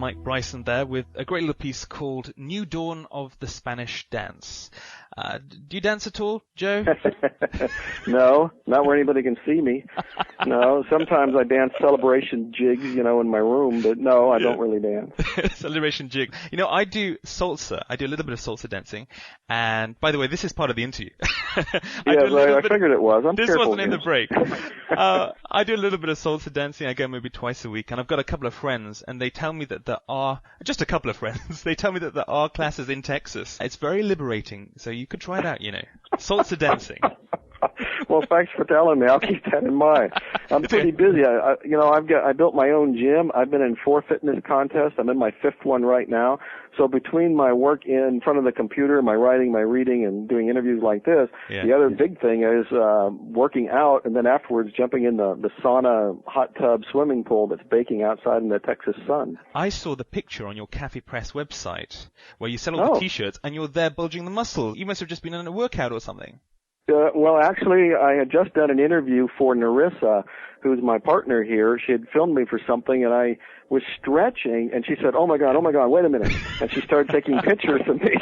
Mike Bryson there with a great little piece called New Dawn of the Spanish Dance. Do you dance at all, Joe? No, not where anybody can see me. No, sometimes I dance celebration jigs, in my room, but no, I don't really dance. Celebration jig. I do salsa. I do a little bit of salsa dancing. And by the way, this is part of the interview. I figured it was. This wasn't in the break. I do a little bit of salsa dancing. I go maybe twice a week, and I've got a couple of friends, and they tell me that there are, just a couple of friends, they tell me that there are classes in Texas. It's very liberating, so you could try it out, salsa dancing. Well, thanks for telling me. I'll keep that in mind. I'm pretty busy. I built my own gym. I've been in 4 fitness contests. I'm in my 5th one right now. So between my work in front of the computer, my writing, my reading, and doing interviews like this, the other big thing is working out, and then afterwards jumping in the sauna, hot tub, swimming pool that's baking outside in the Texas sun. I saw the picture on your Cafe Press website where you sell all the T-shirts, and you're there bulging the muscle. You must have just been in a workout or something. Well, actually, I had just done an interview for Narissa, who's my partner here. She had filmed me for something, and I was stretching, and she said, oh my God, wait a minute. And she started taking pictures of me.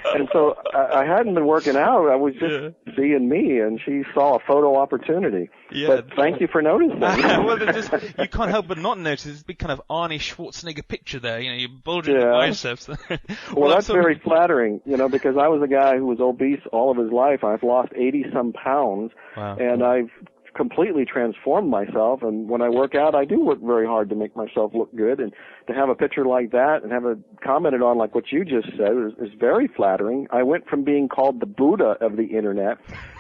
And so I hadn't been working out. I was just being me, and she saw a photo opportunity. Yeah, but thank you for noticing. Well, you can't help but not notice this big kind of Arnie Schwarzenegger picture there. You're bulging the biceps. Well, that's very flattering, because I was a guy who was obese all of his life. I've lost 80-some pounds, and I've completely transformed myself, and when I work out, I do work very hard to make myself look good, and to have a picture like that and have it commented on like what you just said is very flattering. I went from being called the Buddha of the Internet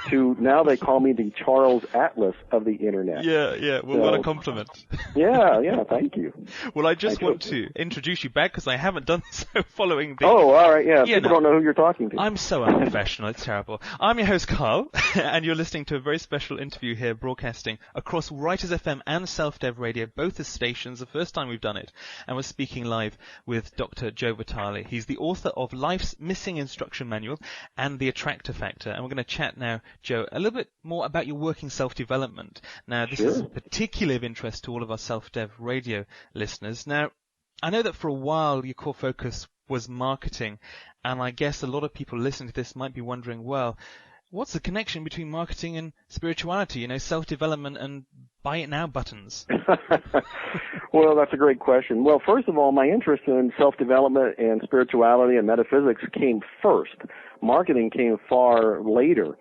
to now they call me the Charles Atlas of the Internet. Yeah. Well, what a compliment. Yeah, thank you. Well, I just want to introduce you back because I haven't done so following the... Oh, all right, people don't know who you're talking to. I'm so unprofessional, it's terrible. I'm your host, Carl, and you're listening to a very special interview here broadcasting across Writers FM and Self-Dev Radio, both as stations, the first time we've done it, and we're speaking live with Dr. Joe Vitale. He's the author of Life's Missing Instruction Manual and The Attractor Factor, and we're going to chat now, Joe, a little bit more about your working self-development. Now, this is particularly of interest to all of our Self-Dev Radio listeners. Now, I know that for a while your core focus was marketing, and I guess a lot of people listening to this might be wondering, well, what's the connection between marketing and spirituality, self-development and buy it now buttons? Well, that's a great question. Well, first of all, my interest in self-development and spirituality and metaphysics came first. Marketing came far later,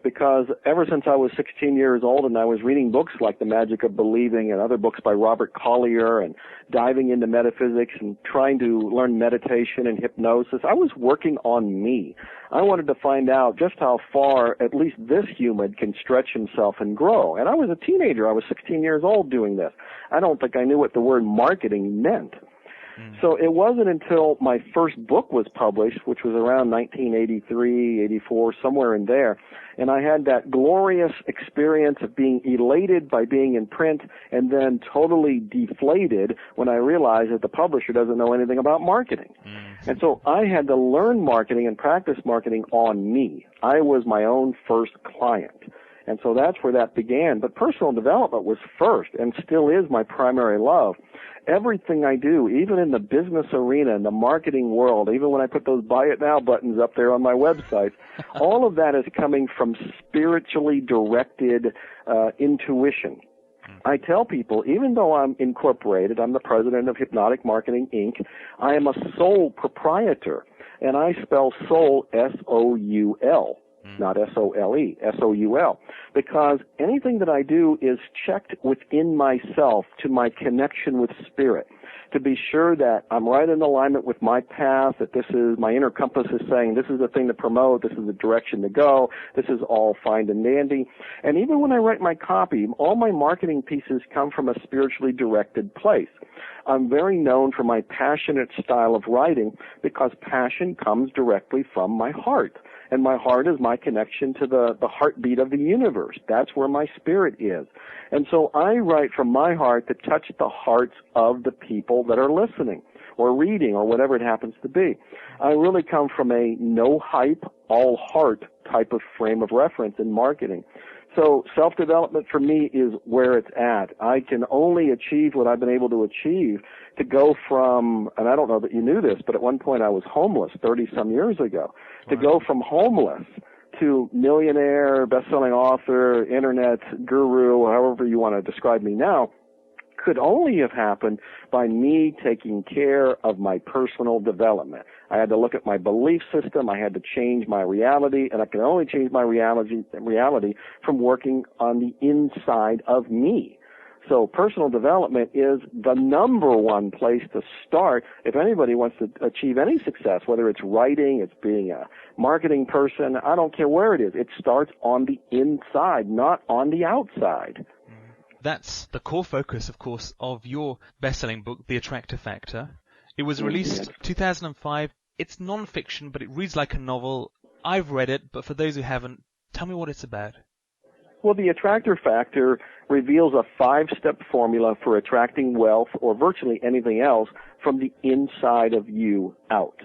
because ever since I was 16 years old and I was reading books like The Magic of Believing and other books by Robert Collier and diving into metaphysics and trying to learn meditation and hypnosis, I was working on me. I wanted to find out just how far at least this human can stretch himself and grow. And I was a teenager. I was 16 years old doing this. I don't think I knew what the word marketing meant. So it wasn't until my first book was published, which was around 1983, 84, somewhere in there, and I had that glorious experience of being elated by being in print and then totally deflated when I realized that the publisher doesn't know anything about marketing. And so I had to learn marketing and practice marketing on me. I was my own first client. And so that's where that began. But personal development was first and still is my primary love. Everything I do, even in the business arena, in the marketing world, even when I put those buy it now buttons up there on my website, all of that is coming from spiritually directed intuition. I tell people, even though I'm incorporated, I'm the president of Hypnotic Marketing, Inc., I am a sole proprietor, and I spell soul S-O-U-L. Not S-O-L-E, S-O-U-L, because anything that I do is checked within myself to my connection with spirit, to be sure that I'm right in alignment with my path, that this is, my inner compass is saying this is the thing to promote, this is the direction to go, this is all fine and dandy. And even when I write my copy, all my marketing pieces come from a spiritually directed place. I'm very known for my passionate style of writing because passion comes directly from my heart. And my heart is my connection to the heartbeat of the universe. That's where my spirit is. And so I write from my heart to touch the hearts of the people that are listening. or reading or whatever it happens to be. I really come from a no hype, all heart type of frame of reference in marketing. So self-development for me is where it's at. I can only achieve what I've been able to achieve to go from, and I don't know that you knew this, but at one point I was homeless 30-some years ago. To go from homeless to millionaire, best-selling author, internet guru, however you want to describe me now, could only have happened by me taking care of my personal development. I had to look at my belief system. I had to change my reality, and I can only change my reality from working on the inside of me. So personal development is the number one place to start if anybody wants to achieve any success, whether it's writing, it's being a marketing person, I don't care where it is. It starts on the inside, not on the outside. That's the core focus, of course, of your best-selling book, The Attractor Factor. It was released 2005. It's non-fiction, but it reads like a novel. I've read it, but for those who haven't, tell me what it's about. Well, The Attractor Factor reveals a 5-step formula for attracting wealth or virtually anything else from the inside of you out.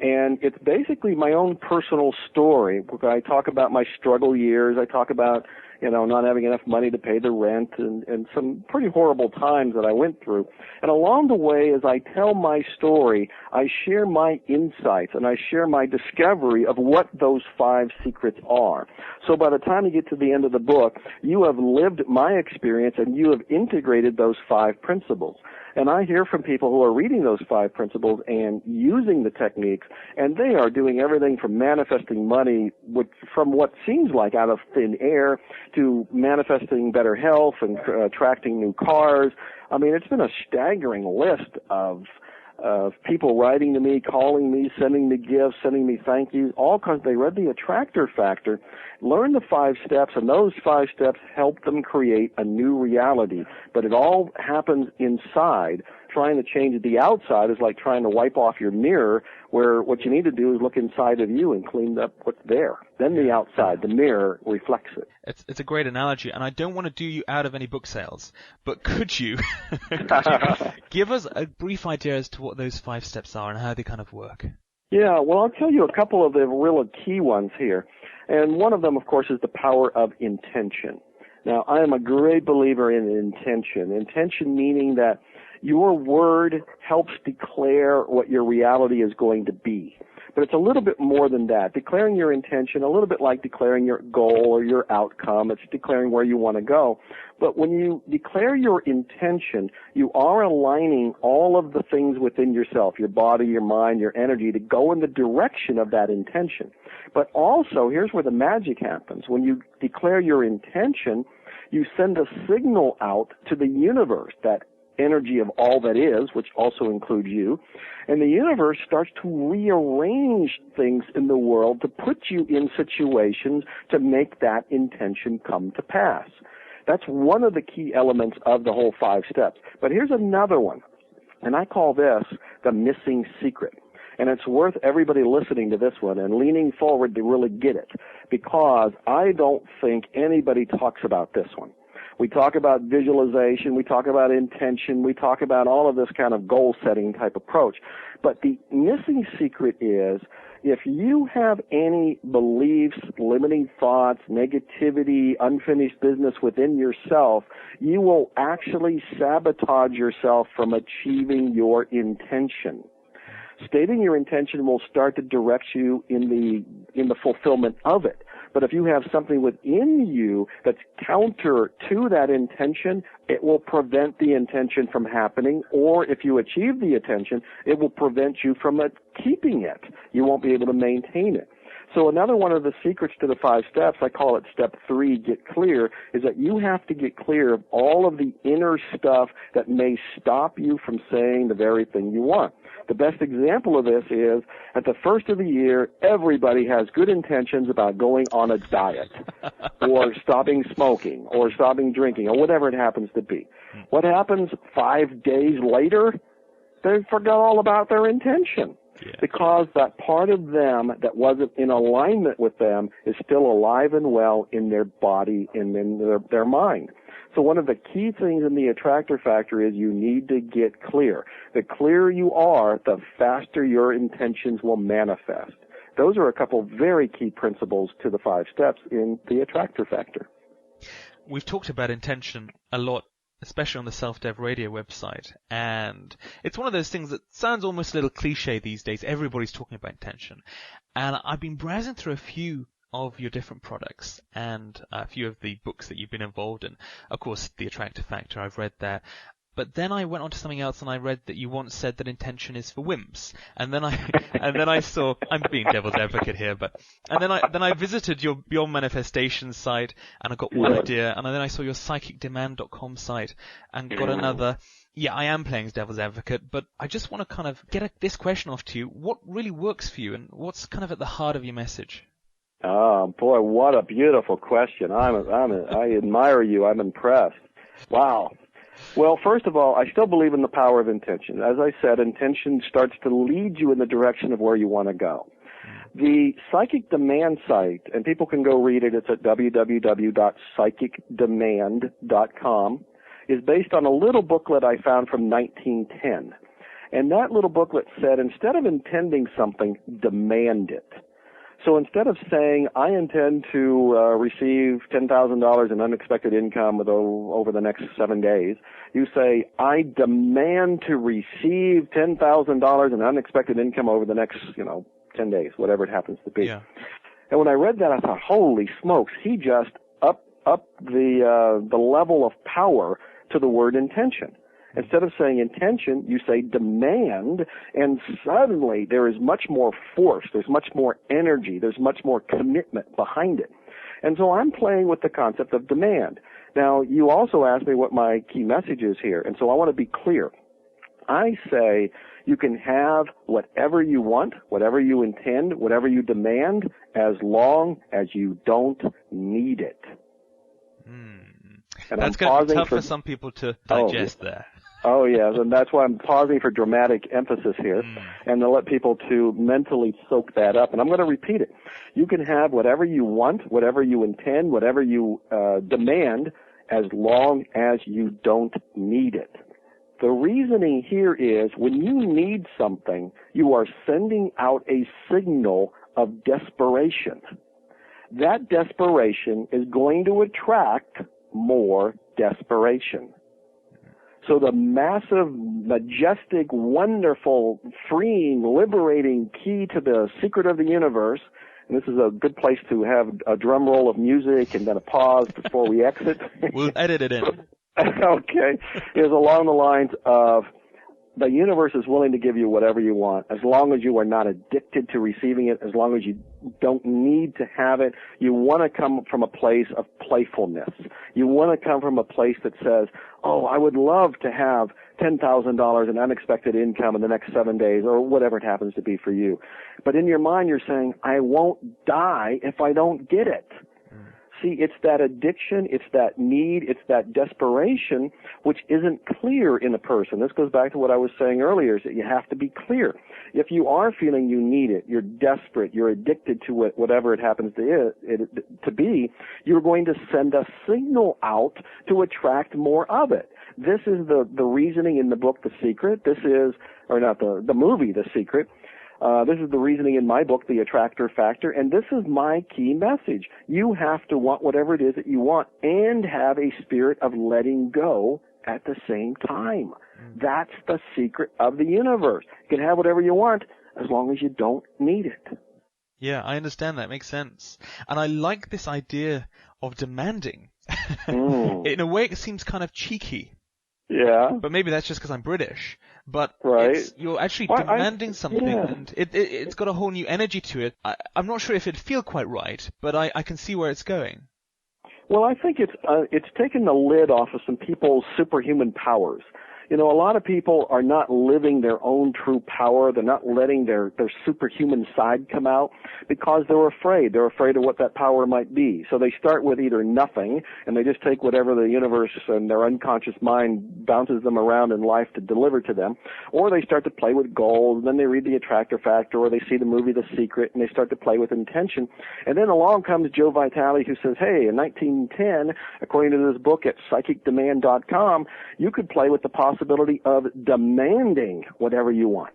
And it's basically my own personal story. I talk about my struggle years. I talk about, not having enough money to pay the rent and some pretty horrible times that I went through. And along the way, as I tell my story, I share my insights and I share my discovery of what those 5 secrets are. So by the time you get to the end of the book, you have lived my experience and you have integrated those 5 principles. And I hear from people who are reading those 5 principles and using the techniques, and they are doing everything from manifesting money from what seems like out of thin air to manifesting better health and attracting new cars. I mean, it's been a staggering list of people writing to me, calling me, sending me gifts, sending me thank yous, all because they read The Attractor Factor, learned the 5 steps, and those 5 steps help them create a new reality. But it all happens inside. Trying to change the outside is like trying to wipe off your mirror, where what you need to do is look inside of you and clean up what's there. Then the outside, the mirror, reflects it. It's a great analogy, and I don't want to do you out of any book sales, but could you give us a brief idea as to what those 5 steps are and how they kind of work? Yeah, well, I'll tell you a couple of the real key ones here. And one of them, of course, is the power of intention. Now, I am a great believer in intention. Intention meaning that your word helps declare what your reality is going to be. But it's a little bit more than that. Declaring your intention, a little bit like declaring your goal or your outcome. It's declaring where you want to go. But when you declare your intention, you are aligning all of the things within yourself, your body, your mind, your energy, to go in the direction of that intention. But also, here's where the magic happens. When you declare your intention, you send a signal out to the universe, that energy of all that is, which also includes you, and the universe starts to rearrange things in the world to put you in situations to make that intention come to pass. That's one of the key elements of the whole 5 steps. But here's another one, and I call this the missing secret. And it's worth everybody listening to this one and leaning forward to really get it, because I don't think anybody talks about this one. We talk about visualization, we talk about intention, we talk about all of this kind of goal-setting type approach. But the missing secret is, if you have any beliefs, limiting thoughts, negativity, unfinished business within yourself, you will actually sabotage yourself from achieving your intention. Stating your intention will start to direct you in the fulfillment of it. But if you have something within you that's counter to that intention, it will prevent the intention from happening. Or if you achieve the intention, it will prevent you from keeping it. You won't be able to maintain it. So another one of the secrets to the 5 steps, I call it step 3, get clear, is that you have to get clear of all of the inner stuff that may stop you from saying the very thing you want. The best example of this is, at the first of the year, everybody has good intentions about going on a diet or stopping smoking or stopping drinking or whatever it happens to be. What happens 5 days later? They forgot all about their intention. Yeah. Because that part of them that wasn't in alignment with them is still alive and well in their body and in their mind. So one of the key things in the attractor factor is you need to get clear. The clearer you are, the faster your intentions will manifest. Those are a couple very key principles to the 5 steps in the attractor factor. We've talked about intention a lot, especially on the Self-Dev Radio website, and it's one of those things that sounds almost a little cliche these days. Everybody's talking about intention. And I've been browsing through a few of your different products and a few of the books that you've been involved in. Of course, The Attractor Factor, I've read that. But then I went on to something else and I read that you once said that intention is for wimps. And then I saw, I'm being devil's advocate here, and then I visited your Beyond Manifestation site and I got one idea, and then I saw your psychicdemand.com site and got another. Yeah, I am playing devil's advocate, but I just want to kind of get this question off to you. What really works for you and what's kind of at the heart of your message? Oh, boy, what a beautiful question. I admire you. I'm impressed. Wow. Well, first of all, I still believe in the power of intention. As I said, intention starts to lead you in the direction of where you want to go. The Psychic Demand site, and people can go read it, it's at www.psychicdemand.com, is based on a little booklet I found from 1910. And that little booklet said, instead of intending something, demand it. So instead of saying, I intend to receive $10,000 in unexpected income over the next 7 days, you say, I demand to receive $10,000 in unexpected income over the next, 10 days, whatever it happens to be. Yeah. And when I read that, I thought, holy smokes, he just upped the level of power to the word intention. Instead of saying intention, you say demand, and suddenly there is much more force, there's much more energy, there's much more commitment behind it. And so I'm playing with the concept of demand. Now, you also asked me what my key message is here, and so I want to be clear. I say you can have whatever you want, whatever you intend, whatever you demand, as long as you don't need it. And that's going to be tough for some people to digest there. Oh, yes, and that's why I'm pausing for dramatic emphasis here, and to let people to mentally soak that up. And I'm going to repeat it. You can have whatever you want, whatever you intend, whatever you demand, as long as you don't need it. The reasoning here is when you need something, you are sending out a signal of desperation. That desperation is going to attract more desperation. So the massive, majestic, wonderful, freeing, liberating key to the secret of the universe, and this is a good place to have a drum roll of music and then a pause before we exit. We'll edit it in. Okay, is along the lines of the universe is willing to give you whatever you want, as long as you are not addicted to receiving it, as long as you don't need to have it. You want to come from a place of playfulness. You want to come from a place that says, oh, I would love to have $10,000 in unexpected income in the next 7 days, or whatever it happens to be for you. But in your mind, you're saying, I won't die if I don't get it. See, it's that addiction, it's that need, it's that desperation, which isn't clear in a person. This goes back to what I was saying earlier, is that you have to be clear. If you are feeling you need it, you're desperate, you're addicted to it, whatever it happens to be, you're going to send a signal out to attract more of it. This is the reasoning in the book, The Secret. This is, or not the movie, The Secret. This is the reasoning in my book, The Attractor Factor, and this is my key message. You have to want whatever it is that you want and have a spirit of letting go at the same time. That's the secret of the universe. You can have whatever you want as long as you don't need it. Yeah, I understand that. Makes sense. And I like this idea of demanding. In a way, it seems kind of cheeky. Yeah. But maybe that's just because I'm British. But right. You're actually demanding something, and it's got a whole new energy to it. I'm not sure if it'd feel quite right, but I can see where it's going. Well, I think it's taken the lid off of some people's superhuman powers. You know, a lot of people are not living their own true power. They're not letting their superhuman side come out because they're afraid. They're afraid of what that power might be. So they start with either nothing, and they just take whatever the universe and their unconscious mind bounces them around in life to deliver to them, or they start to play with goals, and then they read The Attractor Factor, or they see the movie The Secret, and they start to play with intention. And then along comes Joe Vitale, who says, hey, in 1910, according to this book at psychicdemand.com, you could play with the possibility of demanding whatever you want.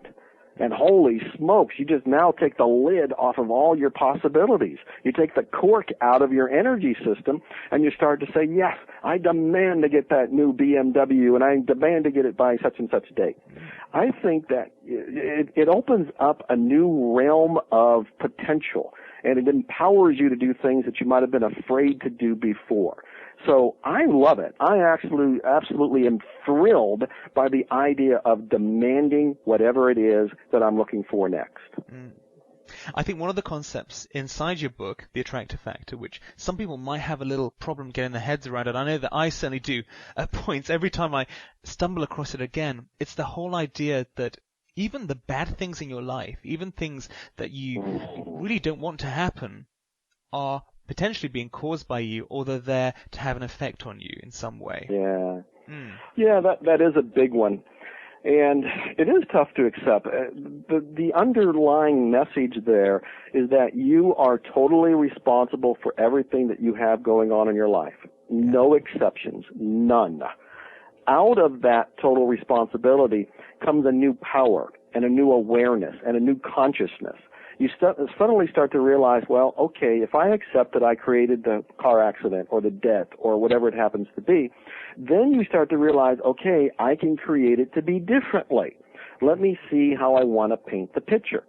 And holy smokes, you just now take the lid off of all your possibilities. You take the cork out of your energy system, and you start to say, yes, I demand to get that new BMW, and I demand to get it by such and such date. I think that it opens up a new realm of potential, and it empowers you to do things that you might have been afraid to do before. So I love it. I absolutely am thrilled by the idea of demanding whatever it is that I'm looking for next. I think one of the concepts inside your book, The Attractor Factor, which some people might have a little problem getting their heads around it, I know that I certainly do at points every time I stumble across it again, it's the whole idea that even the bad things in your life, even things that you really don't want to happen, are potentially being caused by you, or they're there to have an effect on you in some way. Yeah. Yeah, that is a big one. And it is tough to accept. The underlying message there is that you are totally responsible for everything that you have going on in your life. No exceptions. None. Out of that total responsibility comes a new power and a new awareness and a new consciousness. You suddenly start to realize, well, okay, if I accept that I created the car accident or the debt or whatever it happens to be, then you start to realize, okay, I can create it to be differently. Let me see how I want to paint the picture.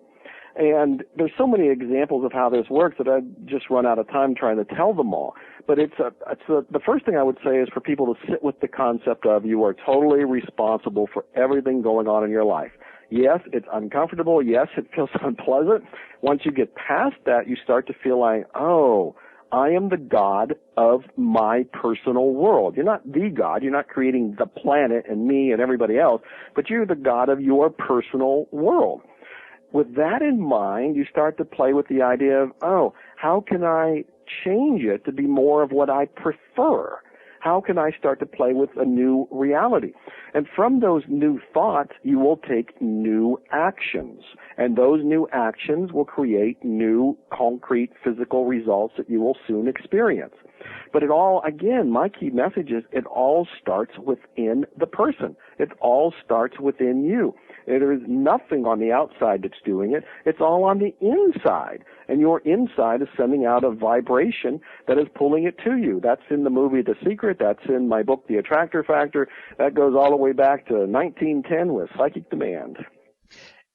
And there's so many examples of how this works that I just run out of time trying to tell them all. But the first thing I would say is for people to sit with the concept of you are totally responsible for everything going on in your life. Yes, it's uncomfortable. Yes, it feels unpleasant. Once you get past that, you start to feel like, oh, I am the God of my personal world. You're not the God. You're not creating the planet and me and everybody else, but you're the God of your personal world. With that in mind, you start to play with the idea of, oh, how can I change it to be more of what I prefer? How can I start to play with a new reality? And from those new thoughts, you will take new actions. And those new actions will create new concrete physical results that you will soon experience. But it all, again, my key message is it all starts within the person. It all starts within you. There is nothing on the outside that's doing it. It's all on the inside. And your inside is sending out a vibration that is pulling it to you. That's in the movie The Secret. That's in my book, The Attractor Factor. That goes all the way back to 1910 with Psychic Demand.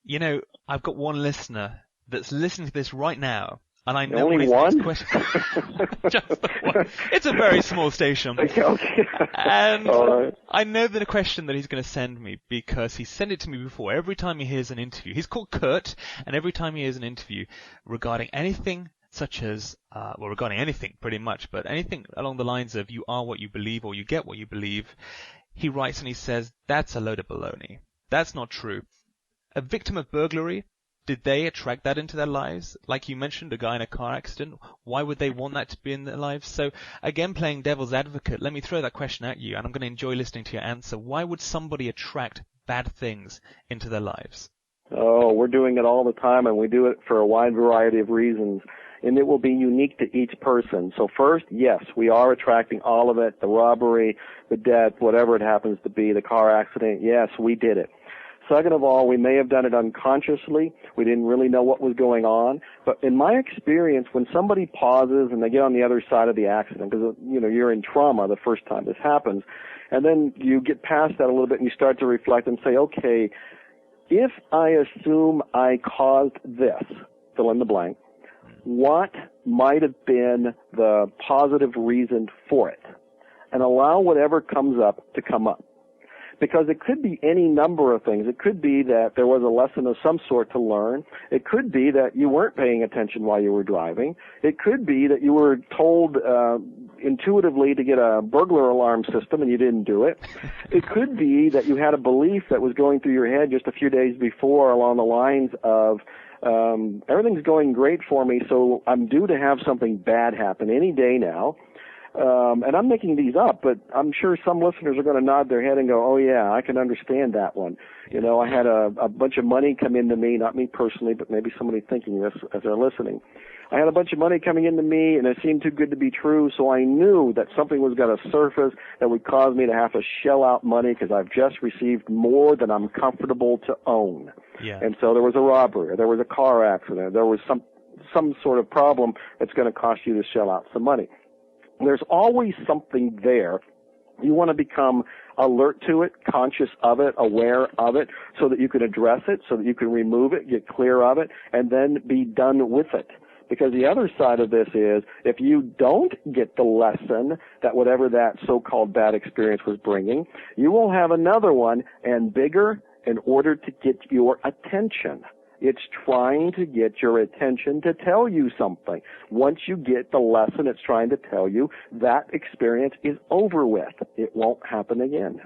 You know, I've got one listener that's listening to this right now, and I know only what his one? next question. Just the one. It's a very small station. Okay. And right. I know the question that he's going to send me because he sent it to me before. Every time he hears an interview, he's called Kurt, and every time he hears an interview regarding anything such as, regarding anything pretty much, but anything along the lines of you are what you believe or you get what you believe, he writes and he says, that's a load of baloney. That's not true. A victim of burglary, did they attract that into their lives? Like you mentioned, a guy in a car accident, why would they want that to be in their lives? So again, playing devil's advocate, let me throw that question at you, and I'm going to enjoy listening to your answer. Why would somebody attract bad things into their lives? Oh, we're doing it all the time, and we do it for a wide variety of reasons, and it will be unique to each person. So first, yes, we are attracting all of it, the robbery, the debt, whatever it happens to be, the car accident. Yes, we did it. Second of all, we may have done it unconsciously. We didn't really know what was going on. But in my experience, when somebody pauses and they get on the other side of the accident, because, you know, you're in trauma the first time this happens, and then you get past that a little bit and you start to reflect and say, okay, if I assume I caused this, fill in the blank, what might have been the positive reason for it? And allow whatever comes up to come up. because it could be any number of things. It could be that there was a lesson of some sort to learn. It could be that you weren't paying attention while you were driving. It could be that you were told intuitively to get a burglar alarm system and you didn't do it. It could be that you had a belief that was going through your head just a few days before along the lines of, everything's going great for me, so I'm due to have something bad happen any day now. And I'm making these up, but I'm sure some listeners are going to nod their head and go, oh, yeah, I can understand that one. You know, I had a bunch of money come into me, not me personally, but maybe somebody thinking this as they're listening. I had a bunch of money coming into me, and it seemed too good to be true, so I knew that something was going to surface that would cause me to have to shell out money because I've just received more than I'm comfortable to own. Yeah. And so there was a robbery, or there was a car accident, there was some sort of problem that's going to cost you to shell out some money. There's always something there. You want to become alert to it, conscious of it, aware of it, so that you can address it, so that you can remove it, get clear of it, and then be done with it. Because the other side of this is, if you don't get the lesson that whatever that so-called bad experience was bringing, you will have another one and bigger in order to get your attention. It's trying to get your attention to tell you something. Once you get the lesson it's trying to tell you, that experience is over with. It won't happen again.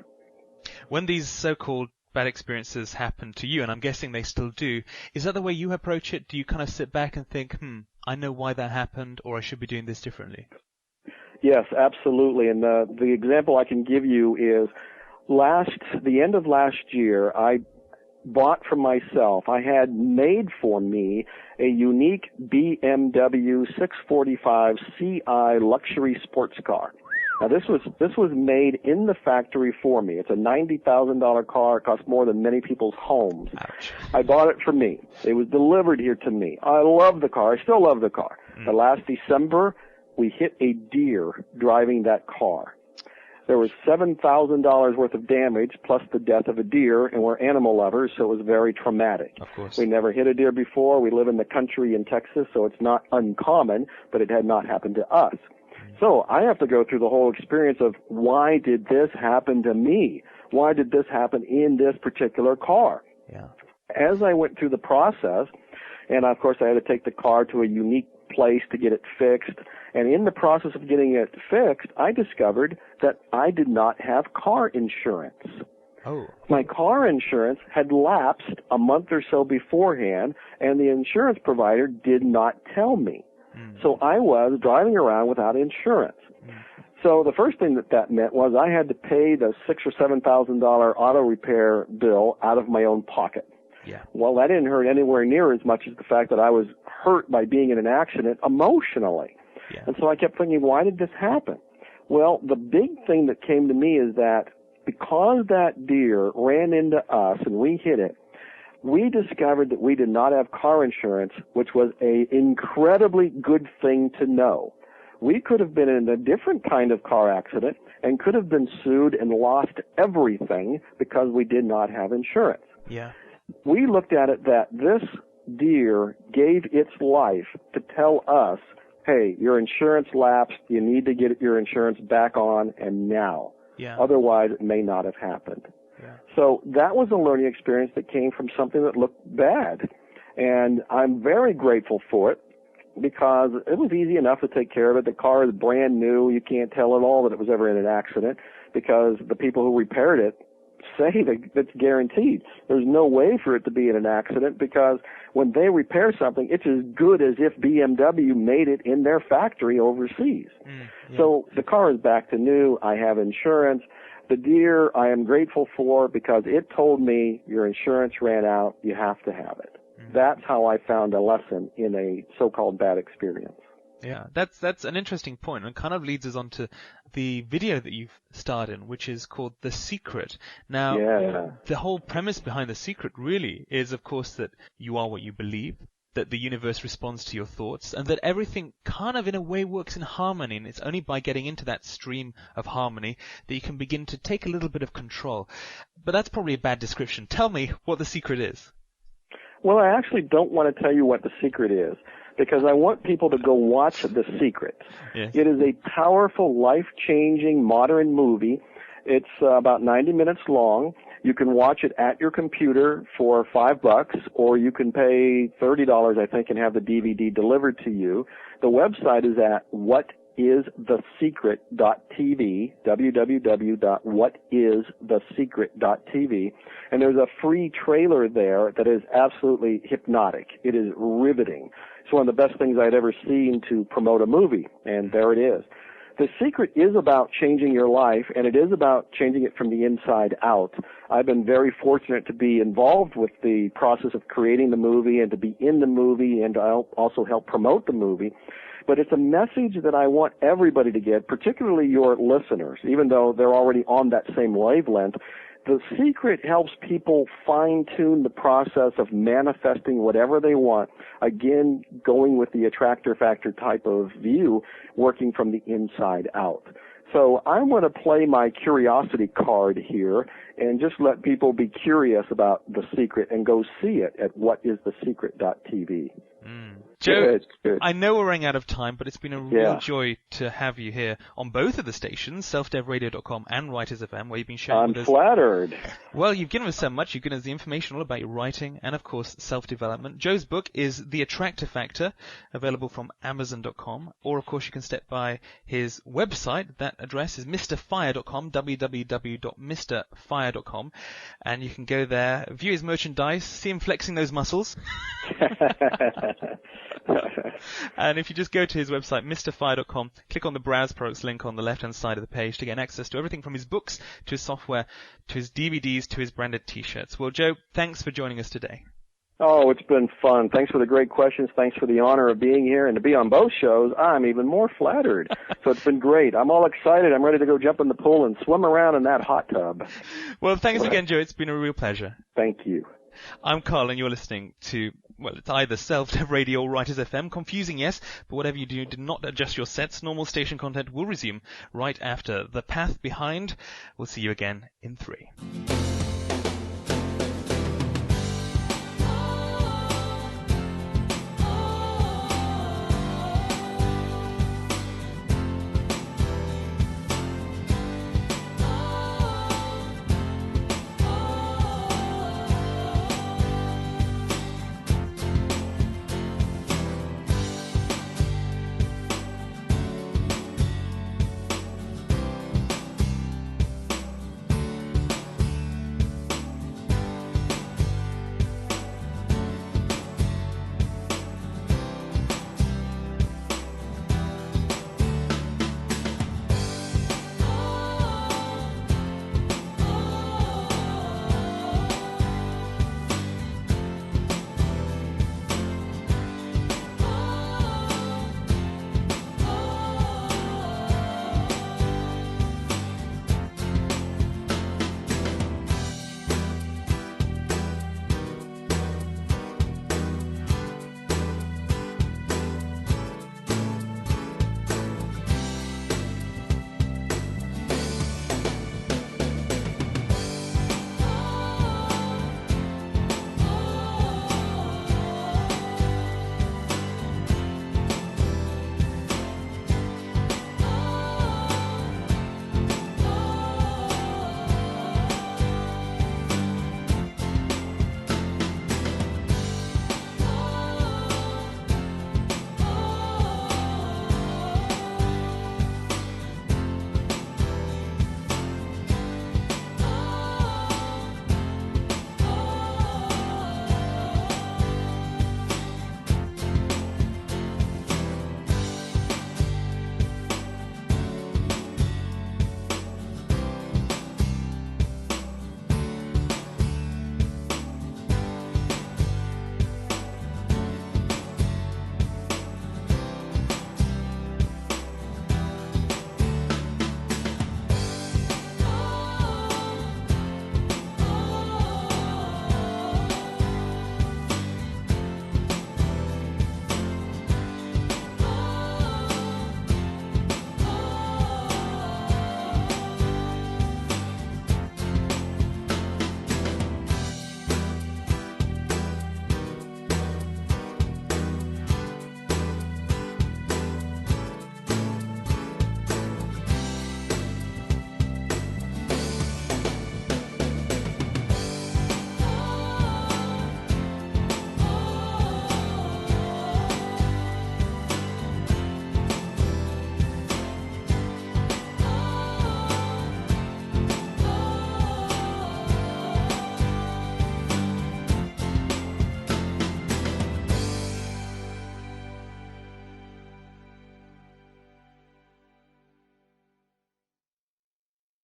When these so-called bad experiences happen to you, and I'm guessing they still do, is that the way you approach it? Do you kind of sit back and think, I know why that happened, or I should be doing this differently? Yes, absolutely. And the example I can give you is the end of last year, I bought for myself. I had made for me a unique BMW 645 Ci luxury sports car. Now this was made in the factory for me. It's a $90,000 car. It costs more than many people's homes. Ouch. I bought it for me. It was delivered here to me. I love the car. I still love the car. But last December, we hit a deer driving that car. There was $7,000 worth of damage plus the death of a deer, and we're animal lovers, so it was very traumatic. Of course. We never hit a deer before. We live in the country in Texas, so it's not uncommon, but it had not happened to us. So I have to go through the whole experience of, why did this happen to me? Why did this happen in this particular car? Yeah. As I went through the process, and of course I had to take the car to a unique place to get it fixed, and in the process of getting it fixed, I discovered that I did not have car insurance. Oh. My car insurance had lapsed a month or so beforehand, and the insurance provider did not tell me. So I was driving around without insurance. So the first thing that meant was I had to pay the $6,000 or $7,000 auto repair bill out of my own pocket. Yeah. Well, that didn't hurt anywhere near as much as the fact that I was hurt by being in an accident emotionally. Yeah. And so I kept thinking, why did this happen? Well, the big thing that came to me is that because that deer ran into us and we hit it, we discovered that we did not have car insurance, which was an incredibly good thing to know. We could have been in a different kind of car accident and could have been sued and lost everything because we did not have insurance. Yeah. We looked at it that this deer gave its life to tell us, hey, your insurance lapsed, you need to get your insurance back on, and now. Yeah. Otherwise, it may not have happened. Yeah. So that was a learning experience that came from something that looked bad. And I'm very grateful for it because it was easy enough to take care of it. The car is brand new. You can't tell at all that it was ever in an accident because the people who repaired it say that it's guaranteed. There's no way for it to be in an accident because when they repair something, it's as good as if BMW made it in their factory overseas. Yeah. So the car is back to new. I have insurance. The deer I am grateful for because it told me your insurance ran out, you have to have it. That's how I found a lesson in a so-called bad experience. Yeah, that's an interesting point, and kind of leads us on to the video that you've starred in, which is called The Secret. Now, the whole premise behind The Secret really is, of course, that you are what you believe, that the universe responds to your thoughts, and that everything kind of in a way works in harmony, and it's only by getting into that stream of harmony that you can begin to take a little bit of control. But that's probably a bad description. Tell me what The Secret is. Well, I actually don't want to tell you what The Secret is because I want people to go watch The Secret. Yes. It is a powerful, life-changing modern movie, It's about 90 minutes long. You can watch it at your computer for $5, or you can pay $30, I think, and have the DVD delivered to you. The website is at whatisthesecret.tv, www.whatisthesecret.tv, and there's a free trailer there that is absolutely hypnotic. It is riveting. It's one of the best things I'd ever seen to promote a movie, and there it is. The secret is about changing your life, and it is about changing it from the inside out. I've been very fortunate to be involved with the process of creating the movie and to be in the movie and to also help promote the movie. But it's a message that I want everybody to get, particularly your listeners, even though they're already on that same wavelength. The secret helps people fine-tune the process of manifesting whatever they want, again, going with the attractor factor type of view, working from the inside out. So I want to play my curiosity card here and just let people be curious about The Secret and go see it at whatisthesecret.tv. Joe, good. I know we're running out of time, but it's been a real joy to have you here on both of the stations, selfdevradio.com and Writers FM, where you've been sharing with us. I'm flattered. Well, you've given us so much. You've given us the information all about your writing and, of course, self-development. Joe's book is The Attractor Factor, available from Amazon.com, or, of course, you can step by his website. That address is mrfire.com, www.mrfire.com, and you can go there, view his merchandise, see him flexing those muscles. And if you just go to his website, mrfire.com, click on the Browse Products link on the left-hand side of the page to get access to everything from his books, to his software, to his DVDs, to his branded T-shirts. Well, Joe, thanks for joining us today. Oh, it's been fun. Thanks for the great questions. Thanks for the honor of being here. And to be on both shows, I'm even more flattered. So it's been great. I'm all excited. I'm ready to go jump in the pool and swim around in that hot tub. Well, thanks again, Joe. It's been a real pleasure. Thank you. I'm Carl, and you're listening to, well, it's either Self-Dev Radio or Writers FM. Confusing, yes, but whatever you do not adjust your sets. Normal station content will resume right after The Path Behind. We'll see you again in 3.